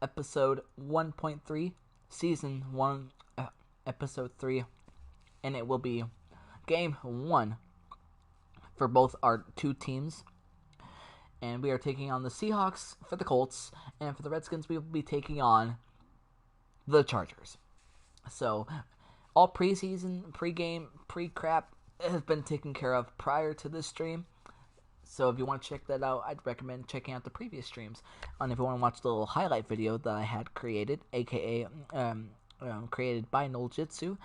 episode 1.3, season 1, episode 3, and it will be game 1 for both our two teams. And we are taking on the Seahawks for the Colts, and for the Redskins, we will be taking on the Chargers. So, all preseason, pregame, pre-crap has been taken care of prior to this stream. So if you want to check that out, I'd recommend checking out the previous streams. And if you want to watch the little highlight video that I had created, aka created by Noel Jitsu,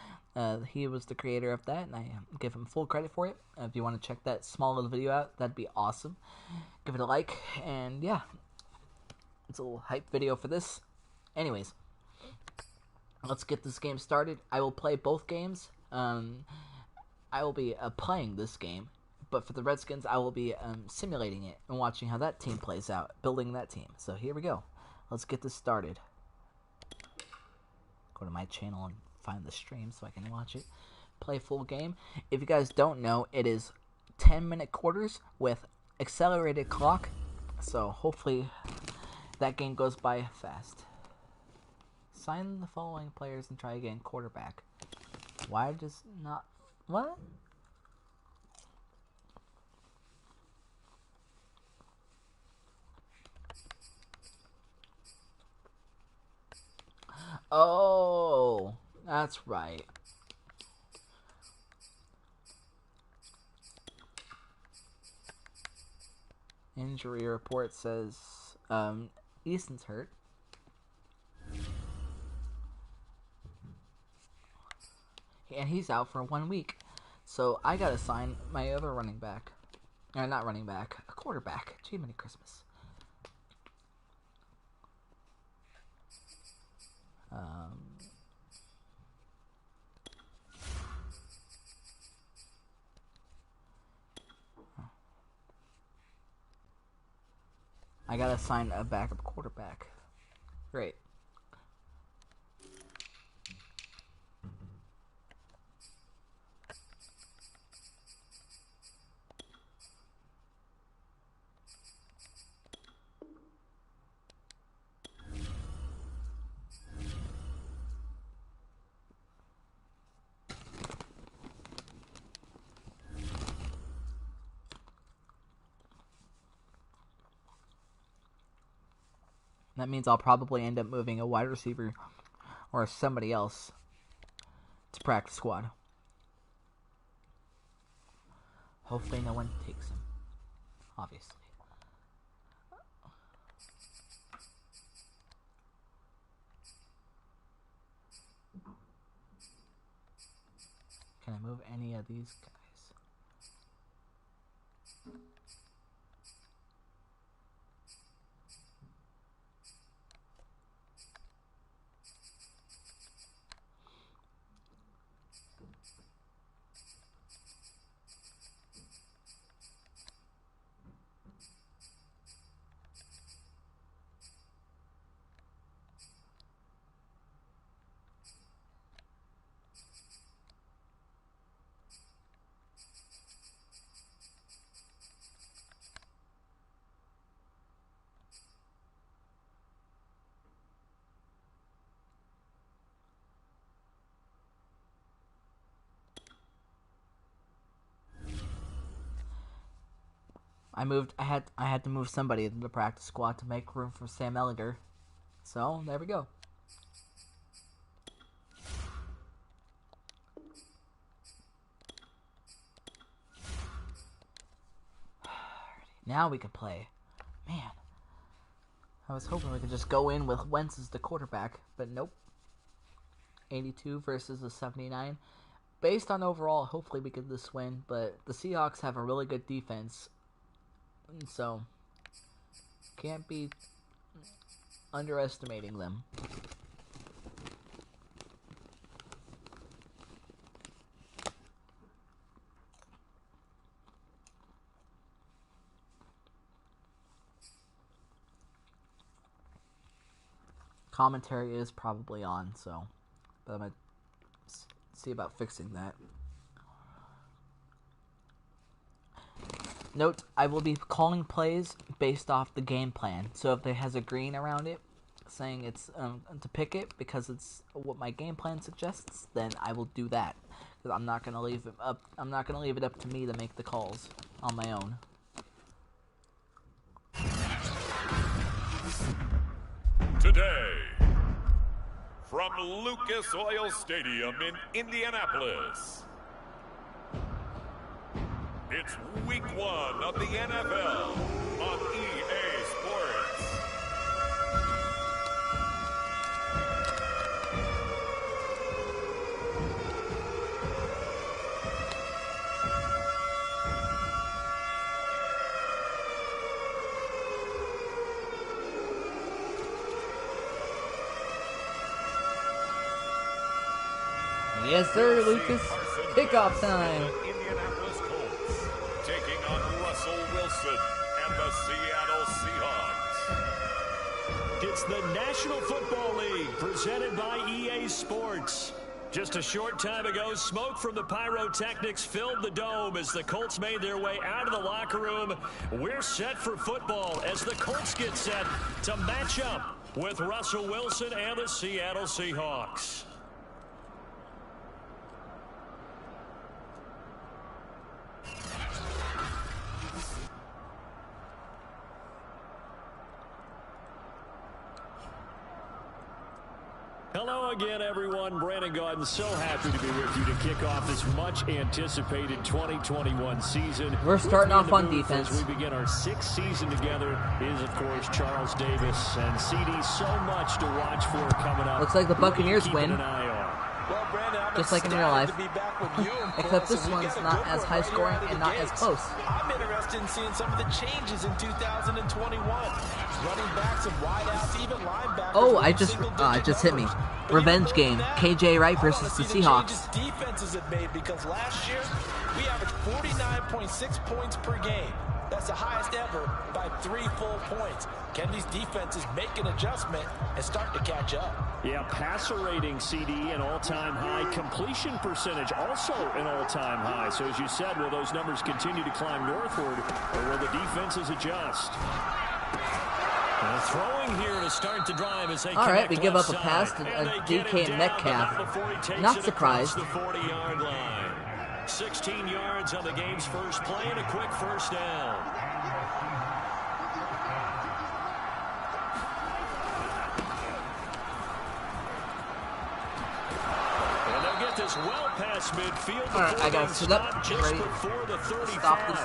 he was the creator of that, and I give him full credit for it. If you want to check that small little video out, that'd be awesome. Give it a like, and yeah, it's a little hype video for this. Anyways, let's get this game started. I will play both games. I will be playing this game. But for the Redskins, I will be simulating it and watching how that team plays out, building that team. So here we go. Let's get this started. Go to my channel and find the stream so I can watch it. Play full game. If you guys don't know, it is 10-minute quarters with accelerated clock. So hopefully that game goes by fast. Sign the following players and try again. Quarterback. Why does not... What? Oh, that's right. Injury report says Easton's hurt. And he's out for 1 week. So I gotta sign my other running back. Not running back, a quarterback. Gee, Merry Christmas. I gotta sign a backup quarterback. Great. That means I'll probably end up moving a wide receiver or somebody else to practice squad. Hopefully no one takes him. Obviously. Can I move any of these guys? I had to move somebody to the practice squad to make room for Sam Ellinger. So, there we go. Now we can play. Man. I was hoping we could just go in with Wentz as the quarterback, but nope. 82 versus a 79. Based on overall, hopefully we could this win, but the Seahawks have a really good defense. So, can't be underestimating them. Commentary is probably on, so but I'm going to see about fixing that. Note, I will be calling plays based off the game plan. So if it has a green around it, saying it's to pick it because it's what my game plan suggests, then I will do that. Because I'm not gonna leave it up. I'm not gonna leave it up to me to make the calls on my own. Today, from Lucas Oil Stadium in Indianapolis, it's Week 1 of the NFL on EA Sports. Yes, sir, Lucas. Kickoff time. Indianapolis Colts taking on Russell Wilson and the Seattle Seahawks. It's the National Football League presented by EA Sports. Just a short time ago, smoke from the pyrotechnics filled the dome as the Colts made their way out of the locker room. We're set for football as the Colts get set to match up with Russell Wilson and the Seattle Seahawks. Hello again, everyone. Brandon Gaudin, so happy to be with you to kick off this much-anticipated 2021 season. We're starting off on defense. As we begin our 6th season together is, of course, Charles Davis. And CD, so much to watch for coming up. Looks like the Buccaneers win. Well, Brandon, I'm just like in real life. to be back with you, Except this one's not as high scoring and not as close. I'm interested in seeing some of the changes in 2021. Running backs and wideouts, even linebackers. Oh, I just hit me. Revenge game. KJ Wright versus the Seahawks. Defenses have made because last year we averaged 49.6 points per game. That's the highest ever by 3 full points. Can these defenses make an adjustment and start to catch up? Yeah, passer rating, CD, an all-time high. Completion percentage, also an all-time high. So as you said, will those numbers continue to climb northward, or will the defenses adjust? Throwing here to start the drive as they all right, we give up a pass to DK and Metcalf. Not surprised. The 40-yard line. 16 yards on the game's first play and a quick first down. And they'll get this well past midfield. All right, I got to sit up, just ready before the 35. Stop this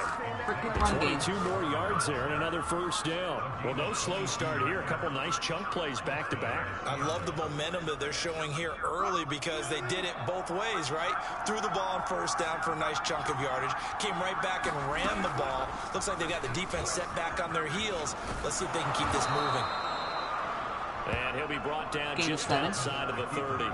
freaking run game. 22 more yards there and another first down. Well, no slow start here. A couple nice chunk plays back to back. I love the momentum that they're showing here early because they did it both ways, right? Threw the ball on first down for a nice chunk of yardage. Came right back and ran the ball. Looks like they got the defense set back on their heels. Let's see if they can keep this moving. And he'll be brought down Game just 7. outside of the 30.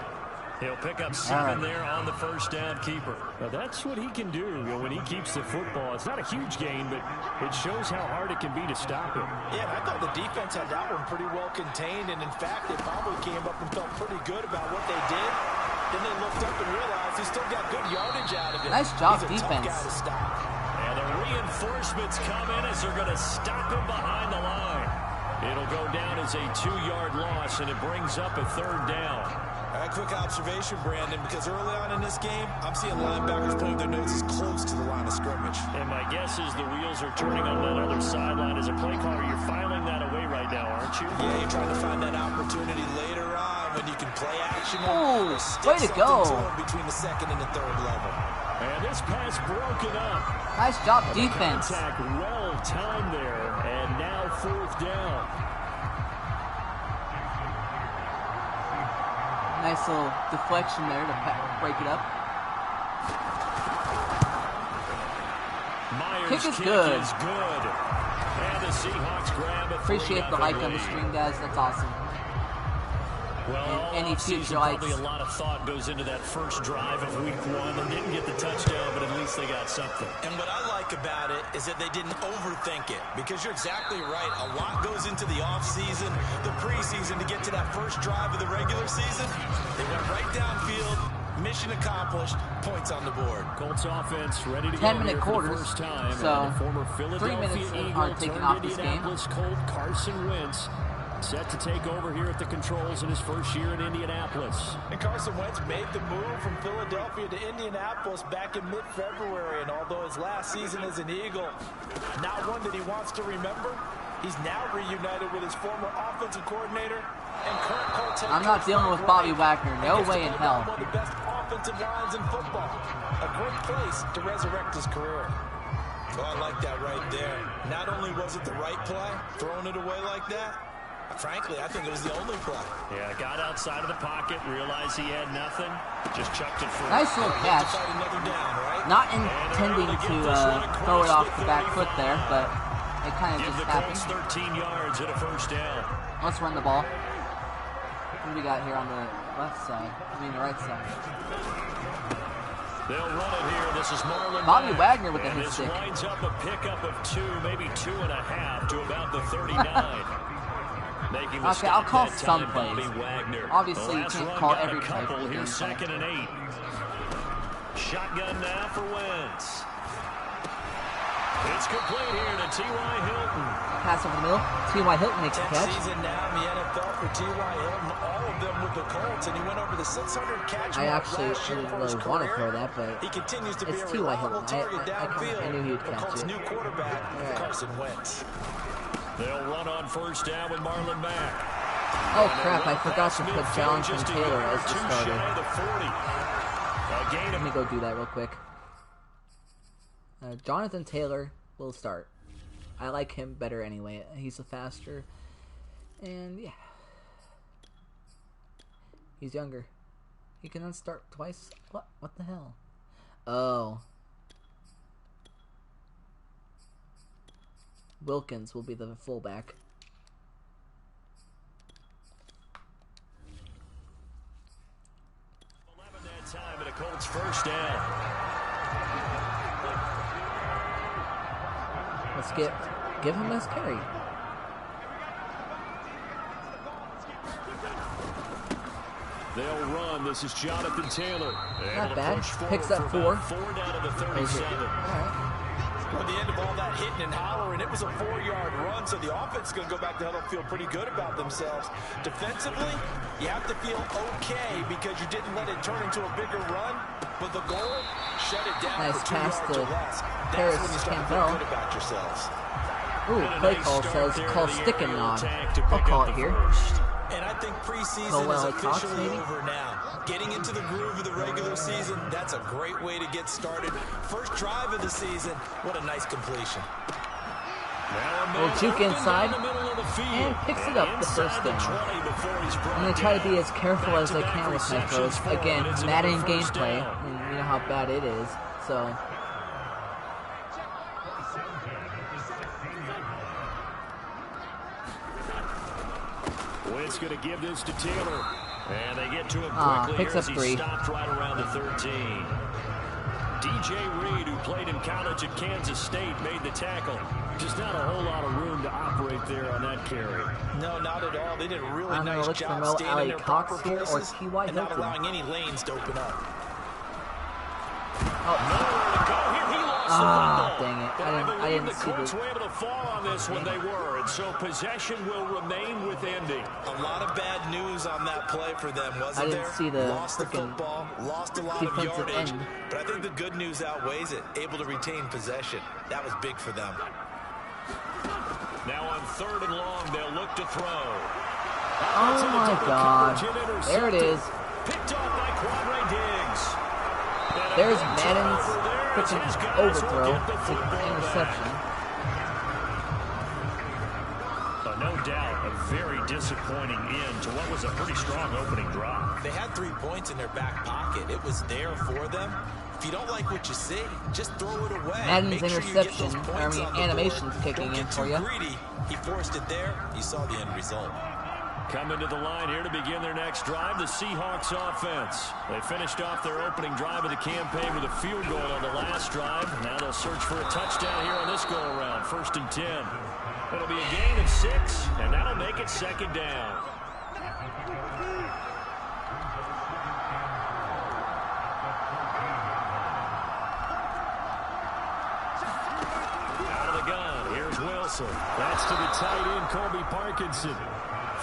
He'll pick up 7 there on the first down keeper. Now that's what he can do when he keeps the football. It's not a huge gain, but it shows how hard it can be to stop him. Yeah, I thought the defense had that one pretty well contained, and in fact, they probably came up and felt pretty good about what they did. Then they looked up and realized he still got good yardage out of it. Nice job, He's a defense. tough guy to stop. And the reinforcements come in as they're going to stop him behind the line. It'll go down as a 2-yard loss, and it brings up a 3rd down. A quick observation, Brandon, because early on in this game, I'm seeing linebackers putting their noses close to the line of scrimmage. And my guess is the wheels are turning on that other sideline. As a play caller, you're filing that away right now, aren't you? Yeah, you're trying to find that opportunity later on when you can play action. Oh, way to go. Between the 2nd and the 3rd level. And this pass broken up. Nice job, defense. Contact well timed there, and now 4th down. Nice little deflection there to break it up. Myers' Kick is good. And the Seahawks grab a Appreciate the like on the stream, guys. That's awesome. Well, any future likes. Probably a lot of thought goes into that first drive of Week 1. They didn't get the touchdown, but at least they got something. And what I like about it is that they didn't overthink it, because you're exactly right. A lot goes into the offseason, the preseason to get to that first drive of the regular season. They went right downfield. Mission accomplished. Points on the board. Colts offense ready to 10-minute go quarters. for the first time. So former 3 Philadelphia minutes Eagle are taking off this game. Colt Carson Wentz set to take over here at the controls in his first year in Indianapolis. And Carson Wentz made the move from Philadelphia to Indianapolis back in mid-February. And although his last season as an Eagle, not one that he wants to remember, he's now reunited with his former offensive coordinator and current Colts head coach. I'm not dealing with Bobby Wagner. No way in hell. One of the best offensive lines in football. A great place to resurrect his career. Oh, I like that right there. Not only was it the right play, throwing it away like that, frankly, I think it was the only play. Yeah, got outside of the pocket, realized he had nothing, just chucked it for nice little catch. Down, right? Not intending to throw it off the back foot there, but it kind of just happened. 13 yards at a first down. Let's run the ball. What do we got here on the left side? I mean the right side. They'll run it here. This is Marlon Bobby Mack. Wagner with a hit stick. This lines up a pickup of 2, maybe 2.5 to about the 39. Making the Okay, I'll call some Bobby plays. Wagner. Obviously, you can't call every play. Here's 2nd and 8. Shotgun now for Wentz. It's complete here to T.Y. Hilton. Pass over the middle. T.Y. Hilton makes the 10th catch. season now in the NFL for T.Y. Hilton, all of them with the Colts, and he went over the 600 catch I mark actually last year didn't for his really want to career. throw that, but He continues to be it's a T.Y. reliable Hilton. target I downfield. knew he would The catch Colts' it. new quarterback, Right. Carson Wentz. They'll run on first down with Marlon Mack. Oh crap, I forgot to put Jonathan Taylor as the starter. Let me go do that real quick. Jonathan Taylor will start. I like him better anyway. He's a faster. And yeah. He's younger. He can unstart twice. What the hell? Oh. Wilkins will be the fullback. Time at a Colts first down. Let's give him his carry. They'll run. This is Jonathan Taylor. Not bad. Picks up 4. 4 down to the 37. Alright. At the end of all that hitting and hollering, it was a 4-yard run, so the offense is going to go back to huddle and feel pretty good about themselves. Defensively, you have to feel okay because you didn't let it turn into a bigger run, but the goal, shut it down Nice for 2 pass yards to or less. That's Harris when you start to Campbell. feel good about yourselves. Ooh, play call says call stick and nod. I'll call it here. And I think preseason Noel is Cox, officially maybe? over now. Getting into the groove of the regular season, that's a great way to get started. First drive of the season, what a nice completion. We'll juke inside and picks it up the first down. I'm going to try to be as careful as I can with my throws. Again, Madden gameplay, and you know how bad it is. So Wentz going to give this to Taylor. And they get to him quickly. Picks up 3. He stopped right around the 13. DJ Reed, who played in college at Kansas State, made the tackle. Just not a whole lot of room to operate there on that carry. No, not at all. They did a really I'm nice look for job Noel staying in their Cox proper here or places T.Y. and not Hilton. allowing any lanes to open up. Dang it. I didn't see Colts the... were able to fall on this when they were, and so possession will remain with Indy. A lot of bad news on that play for them, wasn't there? I didn't see the lost the football, lost a lot of defensive yardage, end. but I think the good news outweighs it. Able to retain possession. That was big for them. Now on 3rd and long, they'll look to throw. Oh my God. There it is. Picked off by Quadre Diggs. There's Madden's freaking overthrow to interception. No doubt, a very disappointing end to what was a pretty strong opening drive. They had 3 points in their back pocket. It was there for them. If you don't like what you see, just throw it away. Madden's Make sure you get those interception, points on the animation's board. kicking Don't in get for too you. greedy. He forced it there. You saw the end result. Coming to the line here to begin their next drive, the Seahawks offense. They finished off their opening drive of the campaign with a field goal on the last drive. Now they'll search for a touchdown here on this go-around, 1st and 10. It'll be a gain of 6, and that'll make it 2nd down. Out of the gun, here's Wilson. That's to the tight end, Colby Parkinson.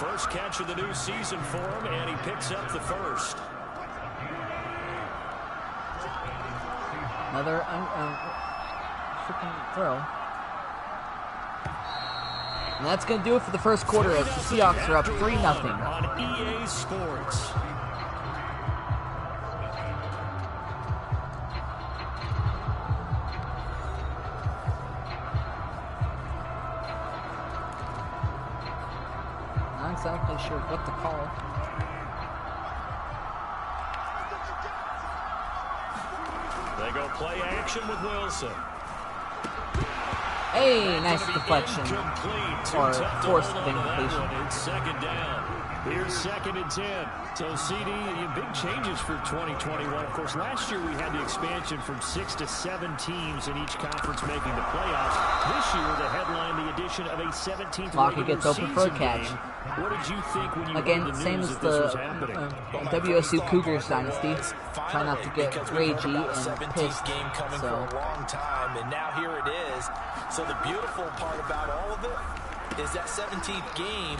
First catch of the new season for him, and he picks up the first. Another freaking throw. And that's going to do it for the first quarter as the Seahawks are up 3-0. On EA Sports. Not exactly sure what to call. They go play action with Wilson. Hey, nice deflection. Or forced incompletion. It's second down. Here's 2nd and 10. So, CD, big changes for 2021. Of course, last year we had the expansion from 6 to 7 teams in each conference making the playoffs. This year, the headline, the addition of a 17th Lockett gets open for a catch. Game. What did you think when you Again, heard the same news as that this was the happening? WSU Cougars dynasty. Try not to get ragey and pissed. Game coming So. for a long time, and now here it is. So the beautiful part about all of it is that 17th game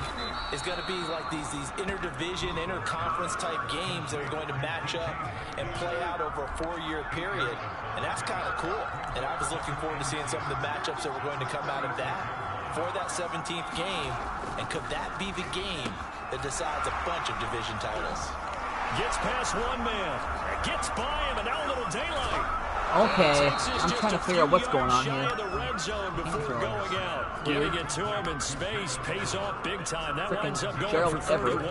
is going to be like these interdivision, interconference type games that are going to match up and play out over a 4-year period. And that's kind of cool. And I was looking forward to seeing some of the matchups that were going to come out of that for that 17th game. And could that be the game that decides a bunch of division titles? Gets past one man. Gets by him, and now a little daylight. Okay, I'm trying to figure out what's going on here. The red zone before going out. Giving it to him in space pays off big time. That winds up going Gerald for 31.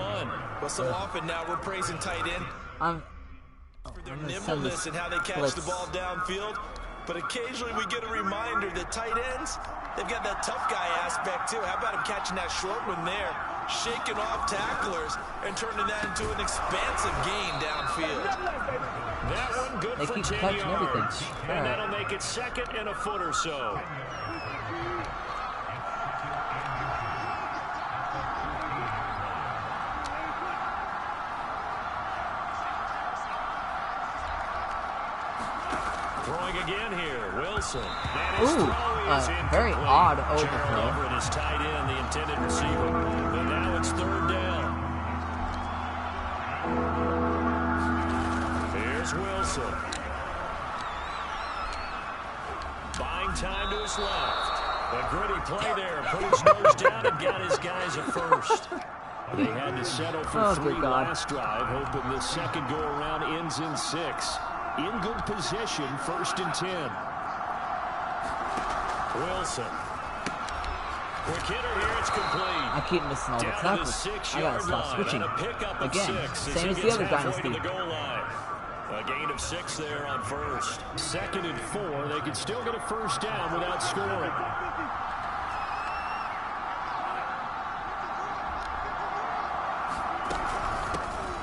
Well, so often now we're praising tight end for their nimbleness and how they catch the ball downfield. But occasionally we get a reminder that tight ends, they've got that tough guy aspect too. How about him catching that short one there, shaking off tacklers, and turning that into an expansive gain downfield. That one good for 10 yards. And that'll make it 2nd and a foot or so. Throwing again here, Wilson. Very odd overthrow. Over at his tight end, the intended receiver. And now it's 3rd down. Here's Wilson. Buying time to his left. A gritty play there. Put his nose down and got his guys a first. They had to settle for 3 last drive, hoping the second go-around ends in 6. In good position, 1st and 10. Wilson. Quick hitter here, it's complete. I keep missing all the tackles. I gotta stop switching. Again, same as the other dynasty. A gain of 6 there on 1st. 2nd and 4. They could still get a first down without scoring.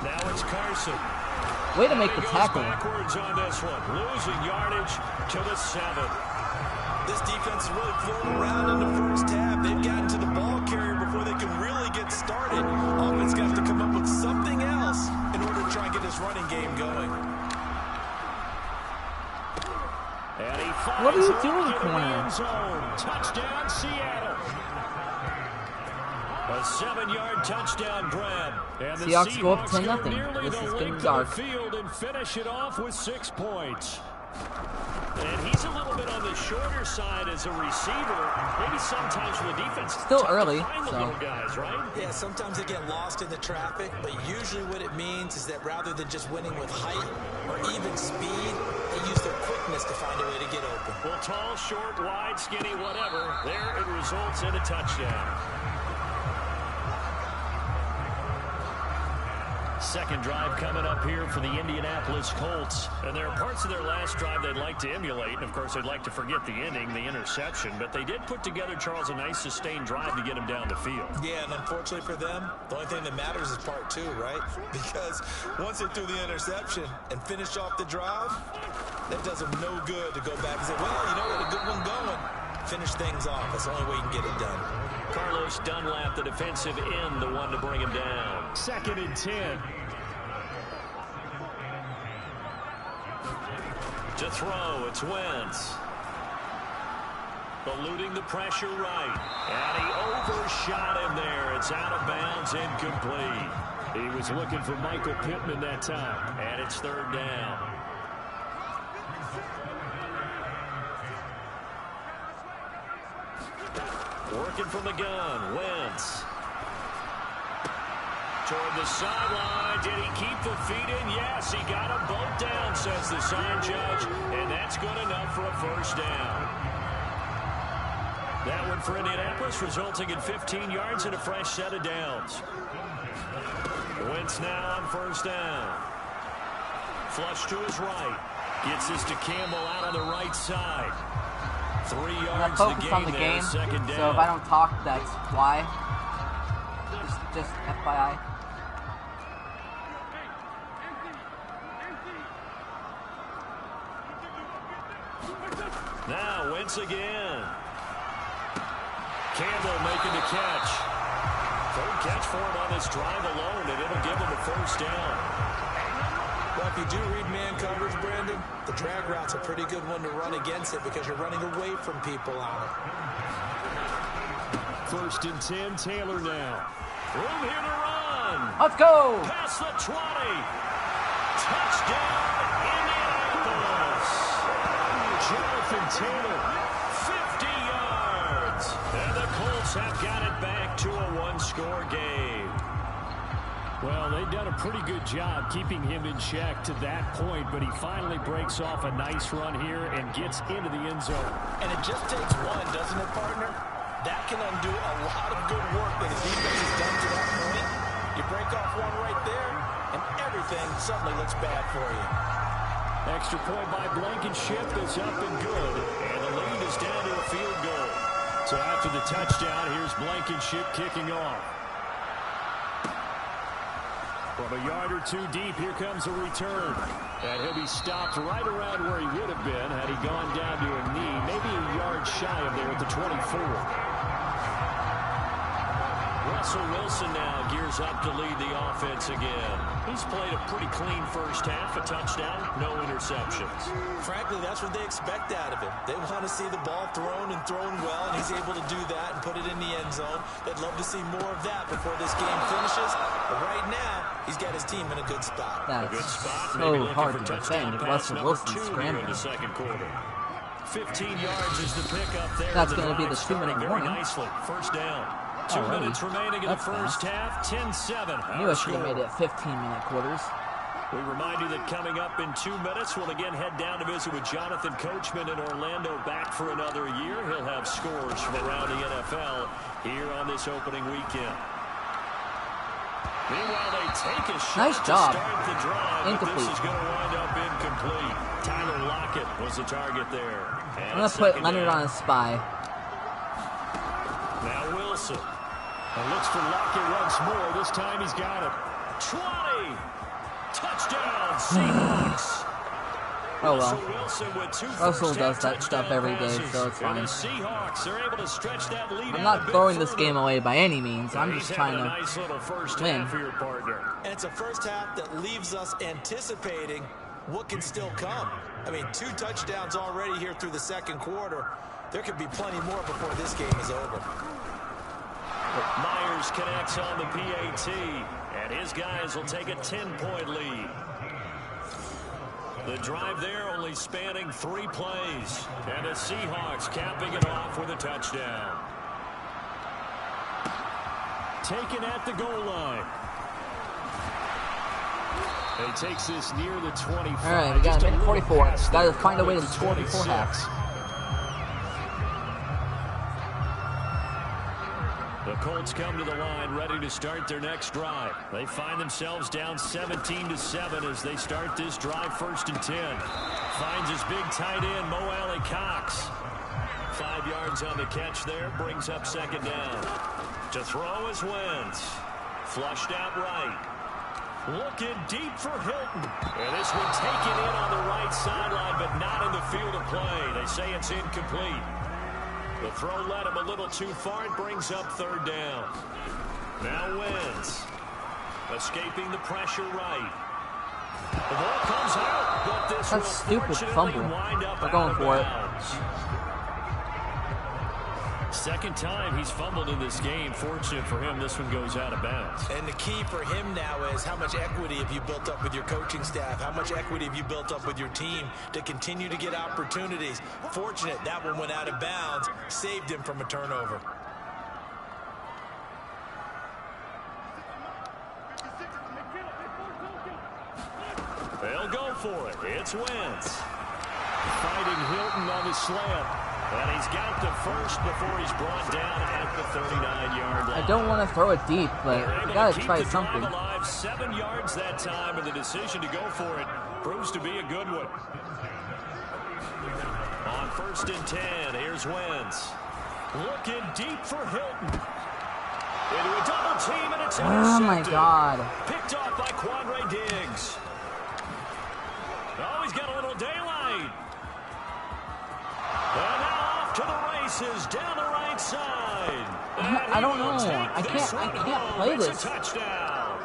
Now it's Carson. Way to make the tackle. Backwards on this one, losing yardage to the 7. This defense is really floating around in the first half. They've gotten to the ball carrier before they can really get started. Offense got to come up with something else in order to try and get this running game going. And he What are you doing, corner? Touchdown, Seattle. A 7-yard touchdown grab. And the Seahawks go up 10-0. nearly This the is getting length dark. of the field and finish it off with 6 points. And he's a little bit on the shorter side as a receiver. Maybe sometimes for the defense. Still early, find the so. little guys, right? Yeah, sometimes they get lost in the traffic, but usually what it means is that rather than just winning with height or even speed, they use their quickness to find a way to get open. Well, tall, short, wide, skinny, whatever. There it results in a touchdown. Second drive coming up here for the Indianapolis Colts. And there are parts of their last drive they'd like to emulate. And, of course, they'd like to forget the ending, the interception. But they did put together, Charles, a nice sustained drive to get him down the field. Yeah, and unfortunately for them, the only thing that matters is part 2, right? Because once they threw the interception and finished off the drive, that does them no good to go back and say, well, you know what, a good one going. Finish things off. That's the only way you can get it done. Carlos Dunlap, the defensive end, the one to bring him down. 2nd and 10. To throw, it's Wentz. eluding the pressure right. And he overshot him there. It's out of bounds, incomplete. He was looking for Michael Pittman that time. And it's third down. Working from the gun, Wentz. Toward the sideline. Did he keep the feet in? Yes, he got them both down, says the sign judge. And that's good enough for a first down. That one for Indianapolis, resulting in 15 yards and a fresh set of downs. Wentz now on first down. Flush to his right. Gets this to Campbell out on the right side. 3 yards I'm focused on the game, so if I don't talk, that's why. Just FYI. Now Wentz again. Campbell making the catch. Third catch for him on this drive alone, and it'll give him a first down. Well, if you do read man coverage, Brandon, the drag route's a pretty good one to run against it because you're running away from people on it. First and 10, Taylor now. Room here to run. Let's go. Past the 20. Touchdown, Indianapolis. Jonathan Taylor, 50 yards. And the Colts have got it back to a one-score game. Well, they've done a pretty good job keeping him in check to that point, but he finally breaks off a nice run here and gets into the end zone. And it just takes one, doesn't it, partner? That can undo a lot of good work that the defense has done to that point. You break off one right there, and everything suddenly looks bad for you. Extra point by Blankenship is up and good, and the lead is down to a field goal. So after the touchdown, here's Blankenship kicking off. From a yard or two deep, here comes a return. And he'll be stopped right around where he would have been had he gone down to a knee, maybe a yard shy of there at the 24. Russell Wilson now gears up to lead the offense again. He's played a pretty clean first half, a touchdown, no interceptions. Frankly, that's what they expect out of him. They want to see the ball thrown and thrown well, and he's able to do that and put it in the end zone. They'd love to see more of that before this game finishes. But right now, he's got his team in a good spot. That's a good spot. so hard to defend. Russell Wilson scrambling. In the second quarter. 15 yards is the pickup there. That's going to be the 2-minute warning. Nicely. First down. 2 minutes remaining in the first half. 10-7. I knew I should have made it 15-minute quarters. We remind you that coming up in 2 minutes, we'll again head down to visit with Jonathan Coachman in Orlando, back for another year. He'll have scores from around the NFL here on this opening weekend. Meanwhile, they take a shot nice job. to start the drive. Incomplete. This is going to wind up incomplete. Tyler Lockett was the target there. I'm going to put Leonard on a spy. Now Wilson. And looks for Lockett once more. This time he's got it. 20. Touchdown, Seahawks. Oh well. Wilson with two Russell does that stuff every day, so it's fine. Seahawks are able to stretch that lead. I'm not throwing this game away by any means. I'm just trying to nice little first win. half for your partner. And it's a first half that leaves us anticipating what can still come. I mean, 2 touchdowns already here through the second quarter. There could be plenty more before this game is over. Myers connects on the PAT, and his guys will take a 10-point lead. The drive there only spanning 3 plays, and the Seahawks capping it off with a touchdown. Taken at the goal line. He takes this near the 25. All right, we got a minute 44. Got to find a way to score before half. The Colts come to the line ready to start their next drive. They find themselves down 17-7 as they start this drive, 1st and 10. Finds his big tight end, Mo Alley Cox. 5 yards on the catch there, brings up 2nd down. To throw is Wentz. Flushed out right. Looking deep for Hilton. And this one taken in on the right sideline, but not in the field of play. They say it's incomplete. The throw led him a little too far. It brings up 3rd down. Now Wentz. Escaping the pressure right. The ball comes out, but this That's stupid fumble. wind up They're going for it. second time he's fumbled in this game. Fortunate for him, this one goes out of bounds. And the key for him now is how much equity have you built up with your coaching staff? How much equity have you built up with your team to continue to get opportunities? Fortunate that one went out of bounds, saved him from a turnover. They'll go for it. It's Wentz. Fighting Hilton on his slant. And he's got the first before he's brought down at the 39-yard line. I don't want to throw it deep, but you got to try something. Alive 7 yards that time, and the decision to go for it proves to be a good one. On 1st and 10, here's Wentz. Looking deep for Hilton. Into a double team, and it's intercepted. Oh, my God. Picked off by Quandre Diggs. Oh, he's got a little daylight. And now off to the races down the right side. I don't know. I can't play this. It's a touchdown.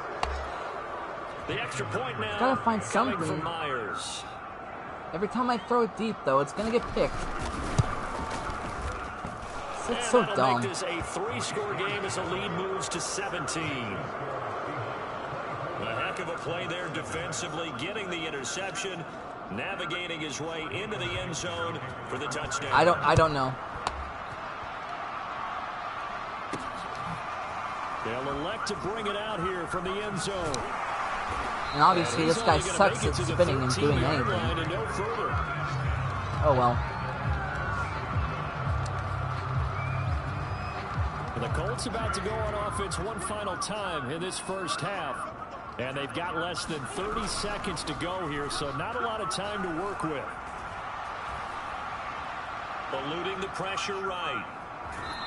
The extra point now. Gotta find coming something. from Myers. Every time I throw it deep, though, it's gonna get picked. It's so dumb. Make this a 3-score game as the lead moves to 17. A heck of a play there defensively, getting the interception, navigating his way into the end zone for the touchdown. I don't know. They'll elect to bring it out here from the end zone. And obviously this guy sucks at spinning and doing anything. No further. Oh well. The Colts about to go on offense one final time in this first half. And they've got less than 30 seconds to go here, so not a lot of time to work with. Eluding the pressure right.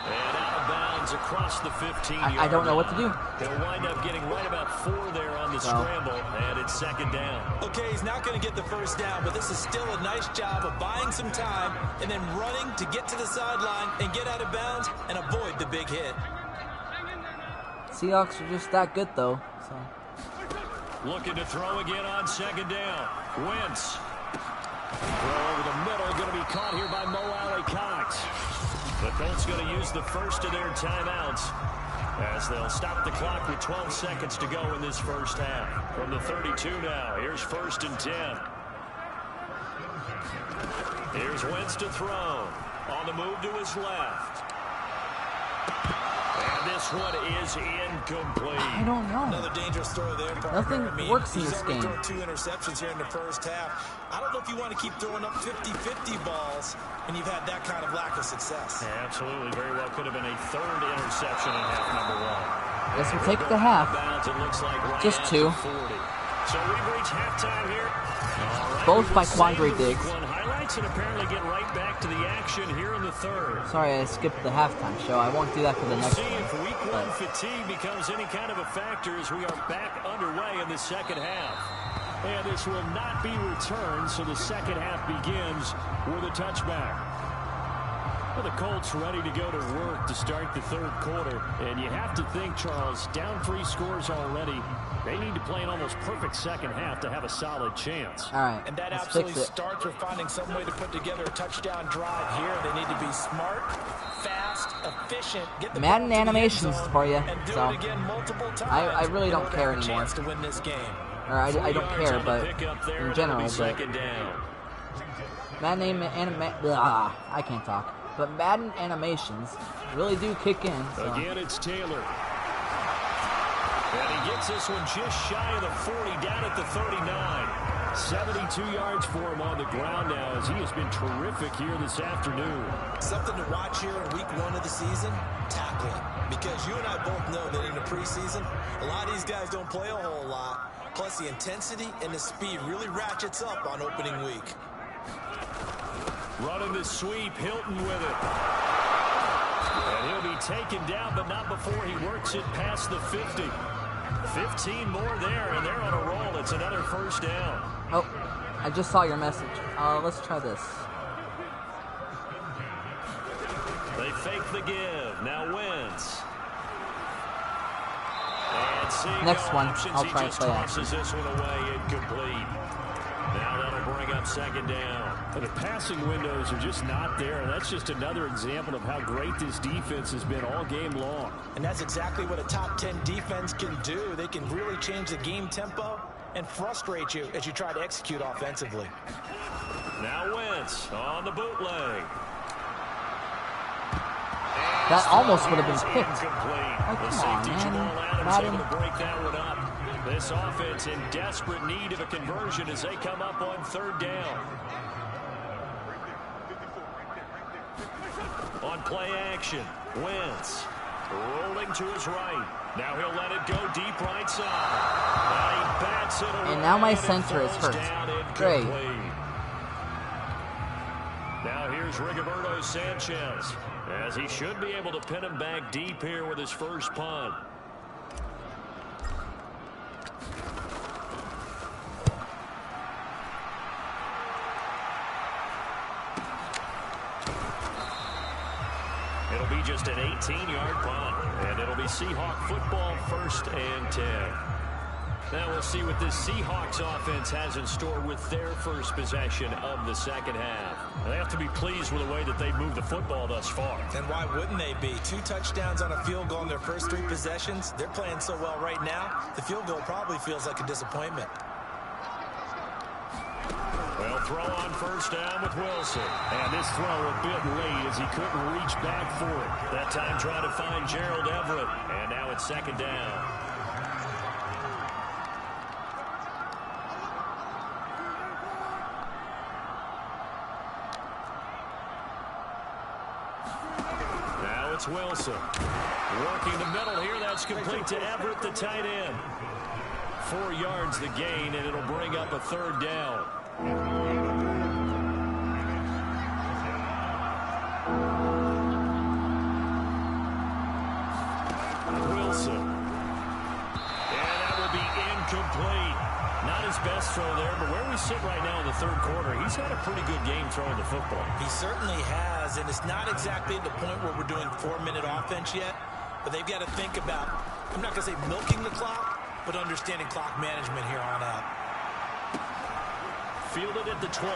And out of bounds across the 15-yard line. I don't know what to do. He'll wind up getting right about 4 there on the scramble, and it's 2nd down. Okay, he's not going to get the first down, but this is still a nice job of buying some time and then running to get to the sideline and get out of bounds and avoid the big hit. Seahawks are just that good, though. So. Looking to throw again on 2nd down. Wentz. Throw over the middle, going to be caught here by Mo Alley-Cox. The Colts going to use the first of their timeouts as they'll stop the clock with 12 seconds to go in this first half. From the 32 now, here's 1st and 10. Here's Wentz to throw. On the move to his left. And this one is incomplete. I don't know. Another dangerous throw there, partner. Nothing works in this game. He's already thrown 2 interceptions here in the first half. I don't know if you want to keep throwing up 50-50 balls when you've had that kind of lack of success. Yeah, absolutely. Very well could have been a 3rd interception in half number 1. Guess we'll take the half. It looks like right just 2. 40. So we've reached halftime here. Right, both by Quandre Diggs. Highlights and apparently get right back to the action here in the 3rd. Sorry, I skipped the halftime show. I won't do that for the next See one. if week 1 fatigue becomes any kind of a factor as we are back underway in the 2nd half. And this will not be returned, so the 2nd half begins with a touchback. Well, the Colts ready to go to work to start the 3rd quarter. And you have to think, Charles, down 3 scores already. They need to play an almost perfect 2nd half to have a solid chance. All right, and that let's absolutely fix it. starts with finding some way to put together a touchdown drive here. They need to be smart, fast, efficient, get the Madden ball to the end animations zone, for you. and do So it again multiple times I really don't care in order to have a anymore. chance to win this game. Or I don't care, but in general, but 2nd down. Madden I can't talk. But Madden animations really do kick in. So. Again, it's Taylor. And he gets this one just shy of the 40, down at the 39. 72 yards for him on the ground now as he has been terrific here this afternoon. Something to watch here in week 1 of the season, tackling. Because you and I both know that in the preseason, a lot of these guys don't play a whole lot. Plus the intensity and the speed really ratchets up on opening week. Running the sweep, Hilton with it. And he'll be taken down, but not before he works it past the 50. 15 more there, and they're on a roll. It's another 1st down. Oh, I just saw your message. Let's try this. They fake the give. Now Wentz. And Next no one, options. I'll He try just play tosses action. this one away, incomplete. Now that'll bring up second down. The passing windows are just not there, and that's just another example of how great this defense has been all game long. And that's exactly what a top 10 defense can do. They can really change the game tempo and frustrate you as you try to execute offensively. Now Wentz on the bootleg. That almost would have been picked. Oh, come the safety on, Jamal man. Adams Madden. able to break that one up. This offense in desperate need of a conversion as they come up on third down. On play action, Wentz rolling to his right. Now he'll let it go deep right side. And he bats it away. And now my center is hurt. Great. Now here's Rigoberto Sanchez, as he should be able to pin him back deep here with his first punt. It'll be just an 18-yard punt, and it'll be Seahawk football, 1st and 10. Now we'll see what this Seahawks offense has in store with their first possession of the second half. They have to be pleased with the way that they've moved the football thus far. And why wouldn't they be? 2 touchdowns on a field goal in their first 3 possessions. They're playing so well right now, the field goal probably feels like a disappointment. Well, throw on first down with Wilson. And this throw a bit late as he couldn't reach back for it. That time trying to find Gerald Everett. And now it's second down. Now it's Wilson. Working the middle here. That's complete to Everett, the tight end. 4 yards the gain, and it'll bring up a third down. Wilson. And that will be incomplete. Not his best throw there, but where we sit right now in the third quarter, he's had a pretty good game throwing the football. He certainly has, and it's not exactly at the point where we're doing 4-minute offense yet, but they've got to think about, I'm not going to say milking the clock, but understanding clock management here on out. Fielded at the 20.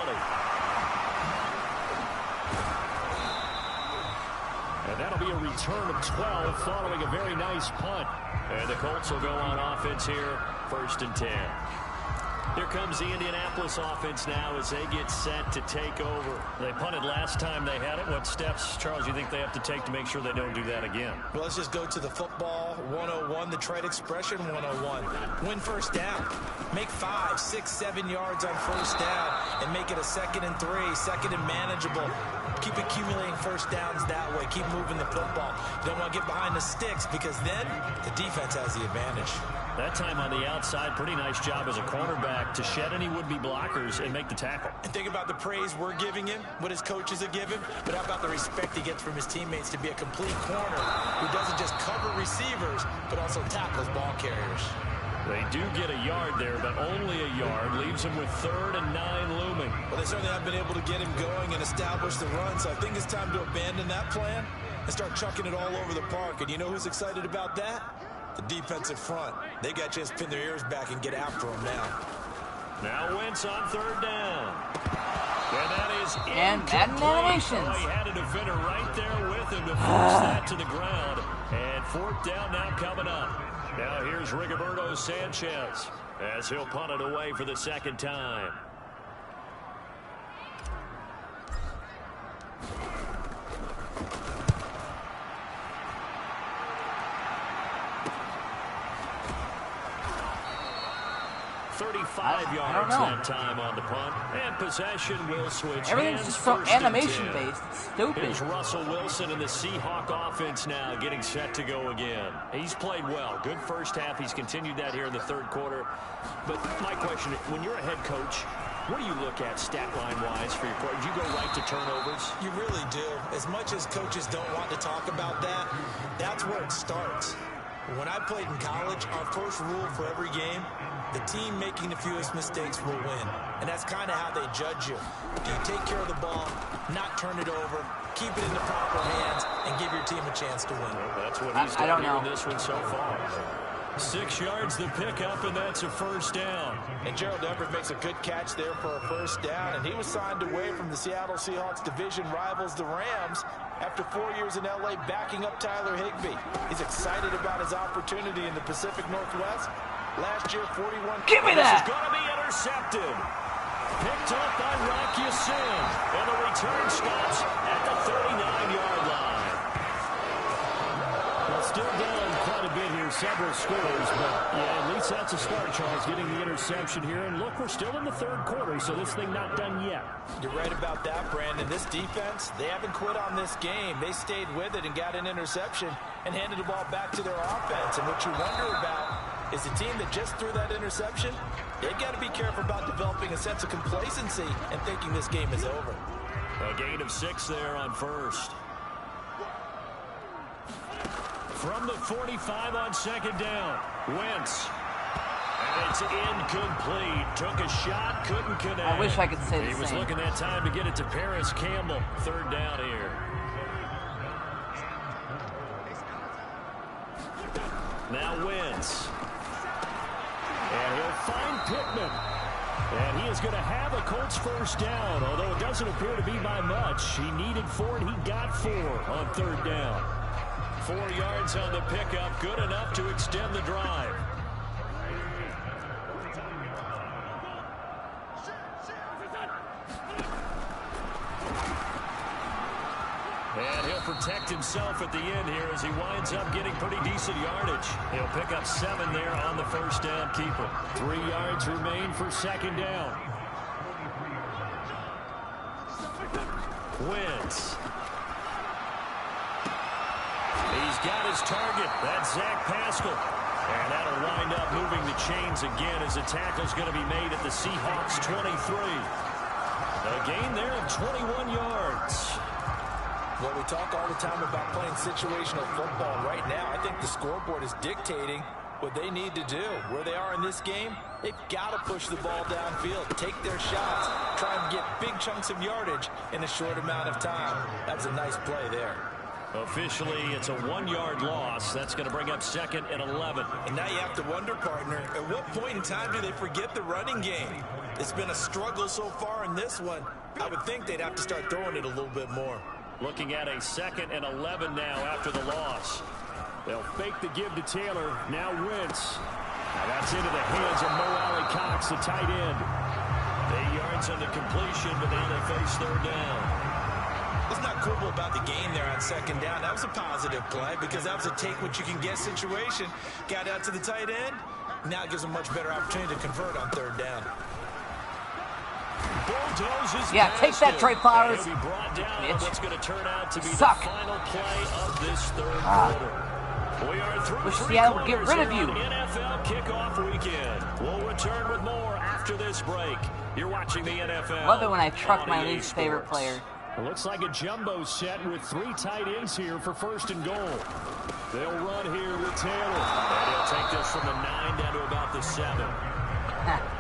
And that'll be a return of 12 following a very nice punt. And the Colts will go on offense here, 1st and 10. Here comes the Indianapolis offense now as they get set to take over. They punted last time they had it. What steps, Charles, you think they have to take to make sure they don't do that again? Well, let's just go to the football 101, the trade expression 101. Win first down. Make 5, 6, 7 yards on first down and make it a 2nd and 3, 2nd and manageable. Keep accumulating first downs that way. Keep moving the football. You don't want to get behind the sticks because then the defense has the advantage. That time on the outside, pretty nice job as a cornerback to shed any would-be blockers and make the tackle. And think about the praise we're giving him, what his coaches are giving, but how about the respect he gets from his teammates to be a complete corner who doesn't just cover receivers, but also tackles ball carriers. They do get a yard there, but only a yard. Leaves him with 3rd and 9 looming. Well, they certainly have been able to get him going and establish the run, so I think it's time to abandon that plan and start chucking it all over the park. And you know who's excited about that? The defensive front. They got a chance to pin their ears back and get after him now. Now Wentz on 3rd down. And that is And Madden animations. Oh, he had a defender right there with him to force that to the ground. And 4th down now coming up. Now here's Rigoberto Sanchez as he'll punt it away for the 2nd time. I don't know. That time on the punt, and possession will switch. Everything's just so animation-based. It's stupid. Here's Russell Wilson in the Seahawk offense now getting set to go again. He's played well. Good first half. He's continued that here in the 3rd quarter. But my question, when you're a head coach, what do you look at stat line-wise for your quarterback? Do you go right to turnovers? You really do. As much as coaches don't want to talk about that, that's where it starts. When I played in college, our first rule for every game, the team making the fewest mistakes will win. And that's kind of how they judge you. Do you take care of the ball, not turn it over, keep it in the proper hands, and give your team a chance to win? Well, that's what he's done in this one so far. 6 yards the pickup, and that's a first down. And Gerald Everett makes a good catch there for a first down, and he was signed away from the Seattle Seahawks division rivals, the Rams, after 4 years in L.A. backing up Tyler Higbee. He's excited about his opportunity in the Pacific Northwest. Last year, 41. Give me that! This is going to be intercepted. Picked up by Rock Ya-Sin, and the return stops at the 39-yard line. Well, still down quite a bit here, several scores, but yeah, at least that's a start, Charles, getting the interception here. And look, we're still in the third quarter, so this thing not done yet. You're right about that, Brandon. This defense, they haven't quit on this game. They stayed with it and got an interception and handed the ball back to their offense. And what you wonder about is the team that just threw that interception, they've got to be careful about developing a sense of complacency and thinking this game is over. A gain of 6 there on first. From the 45 on second down, Wentz. And it's incomplete. Took a shot, couldn't connect. I wish I could say the same. He was looking that time to get it to Paris Campbell. Third down here. Now Wentz. And he'll find Pittman. And he is going to have a Colts first down, although it doesn't appear to be by much. He needed 4, and he got 4 on third down. 4 yards on the pickup, good enough to extend the drive. And he'll protect himself at the end here as he winds up getting pretty decent yardage. He'll pick up 7 there on the first down keeper. 3 yards remain for second down. Wentz. He's got his target. That's Zach Pascal. And that'll wind up moving the chains again as the tackle's going to be made at the Seahawks 23. A gain there of 21 yards. Well, we talk all the time about playing situational football. Right now, I think the scoreboard is dictating what they need to do. Where they are in this game, they've got to push the ball downfield, take their shots, try and get big chunks of yardage in a short amount of time. That's a nice play there. Officially, it's a 1-yard loss. That's going to bring up 2nd and 11. And now you have to wonder, partner, at what point in time do they forget the running game? It's been a struggle so far in this one. I would think they'd have to start throwing it a little bit more. Looking at a 2nd and 11 now after the loss. They'll fake the give to Taylor. Now Wentz. Now that's into the hands of Mo Alley Cox, the tight end. 8 yards on the completion, but now they face third down. Let's not quibble about the gain there on second down. That was a positive play because that was a take-what-you-can-get situation. Got out to the tight end. Now it gives them a much better opportunity to convert on third down. Yeah, take that, Trey Flowers. He'll be brought down on what's going to turn out to be the final play of this third quarter. We are through Seattle would get rid of you. NFL kickoff weekend. We'll return with more after this break. You're watching the NFL. Love it when I truck my least favorite player. It looks like a jumbo set with 3 tight ends here for first and goal. They'll run here with Taylor. And he'll take this from the 9 down to about the 7.